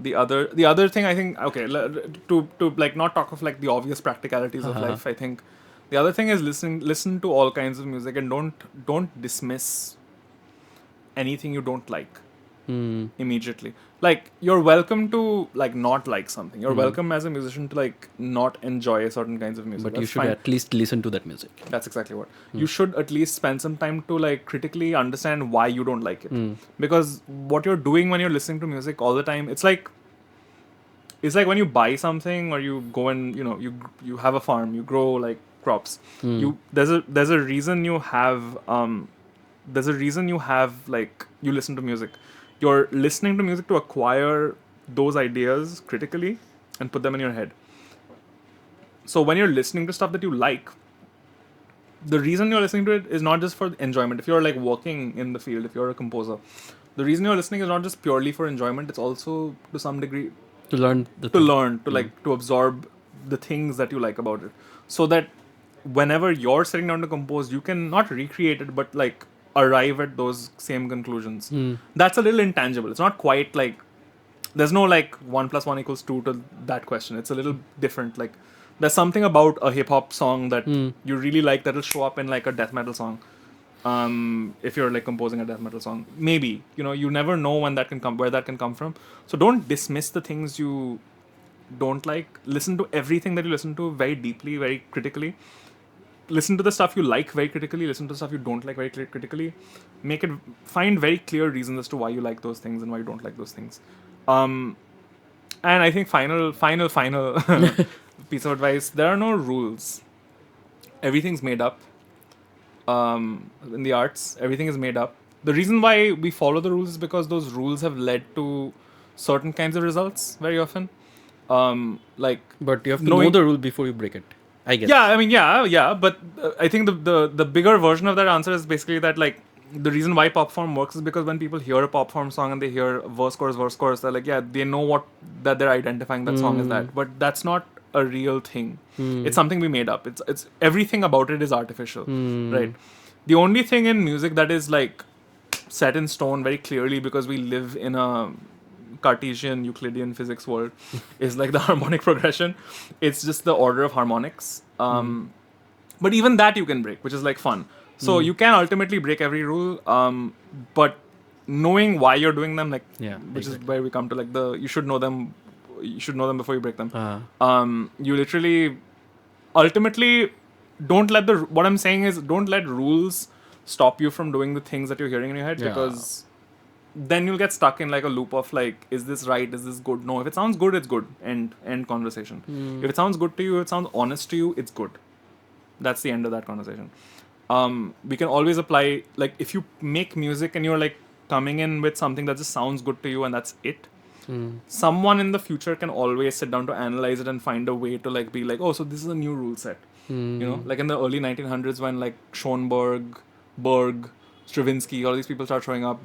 the other thing I think, okay, to like not talk of like the obvious practicalities of life. I think the other thing is listen to all kinds of music, and don't dismiss anything you don't like immediately. Like, you're welcome to like not like something. You're welcome as a musician to like not enjoy certain kinds of music. But you should at least listen to that music. That's exactly what. You should at least spend some time to like critically understand why you don't like it. Because what you're doing when you're listening to music all the time, it's like when you buy something, or you go and you have a farm, you grow like crops. There's a reason you have like, you listen to music. You're listening to music to acquire those ideas critically and put them in your head. So when you're listening to stuff that you like, the reason you're listening to it is not just for enjoyment. If you're like working in the field, if you're a composer, the reason you're listening is not just purely for enjoyment. It's also to some degree to learn, like to absorb the things that you like about it, so that whenever you're sitting down to compose, you can not recreate it, but like arrive at those same conclusions. That's a little intangible. It's not quite like, there's no like 1 + 1 = 2 to that question. It's a little different. Like, there's something about a hip hop song that you really like that'll show up in like a death metal song. if you're like composing a death metal song. Maybe, you never know when that can come, where that can come from. So don't dismiss the things you don't like. Listen to everything that you listen to very deeply, very critically. Listen to the stuff you like very critically. Listen to the stuff you don't like very critically. Find very clear reasons as to why you like those things and why you don't like those things. And I think final piece of advice: there are no rules. Everything's made up. In the arts, everything is made up. The reason why we follow the rules is because those rules have led to certain kinds of results very often. But you have to know the rule before you break it, I guess. Yeah, I mean, yeah. But I think the bigger version of that answer is basically that, like, the reason why pop form works is because when people hear a pop form song and they hear verse chorus, they're like, yeah, they know that they're identifying that song as that. But that's not a real thing. It's something we made up. It's everything about it is artificial, right? The only thing in music that is like set in stone very clearly, because we live in a Cartesian Euclidean physics world, is like the harmonic progression. It's just the order of harmonics. But even that you can break, which is like fun. So you can ultimately break every rule, but knowing why you're doing them, like, which is where we come to like you should know them before you break them. You literally, ultimately, don't let what I'm saying is, don't let rules stop you from doing the things that you're hearing in your head, because then you'll get stuck in like a loop of like, is this right? Is this good? No, if it sounds good, it's good. End conversation. If it sounds good to you, it sounds honest to you, it's good. That's the end of that conversation. We can always apply, like, if you make music and you're like coming in with something that just sounds good to you and that's it, someone in the future can always sit down to analyze it and find a way to like be like, oh, so this is a new rule set. Like in the early 1900s when like Schoenberg, Berg, Stravinsky, all these people start showing up,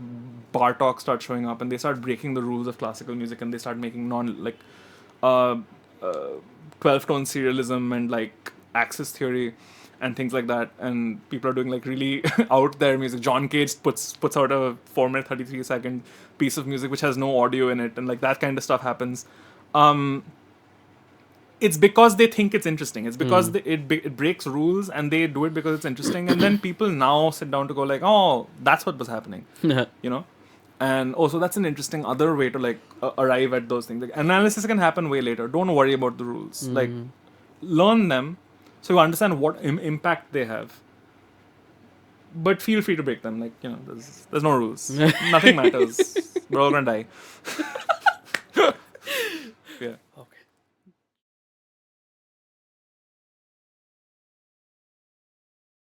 Bartok start showing up, and they start breaking the rules of classical music, and they start making 12-tone serialism and like axis theory and things like that, and people are doing like really out there music. John Cage puts out a 4-minute 33-second piece of music which has no audio in it, and like that kind of stuff happens. It's because they think it's interesting. It's because it breaks rules, and they do it because it's interesting. And then people now sit down to go like, oh, that's what was happening, And also that's an interesting other way to like arrive at those things. Like, analysis can happen way later. Don't worry about the rules. Like, learn them so you understand what impact they have. But feel free to break them. Like, there's no rules. Nothing matters. We're all gonna die.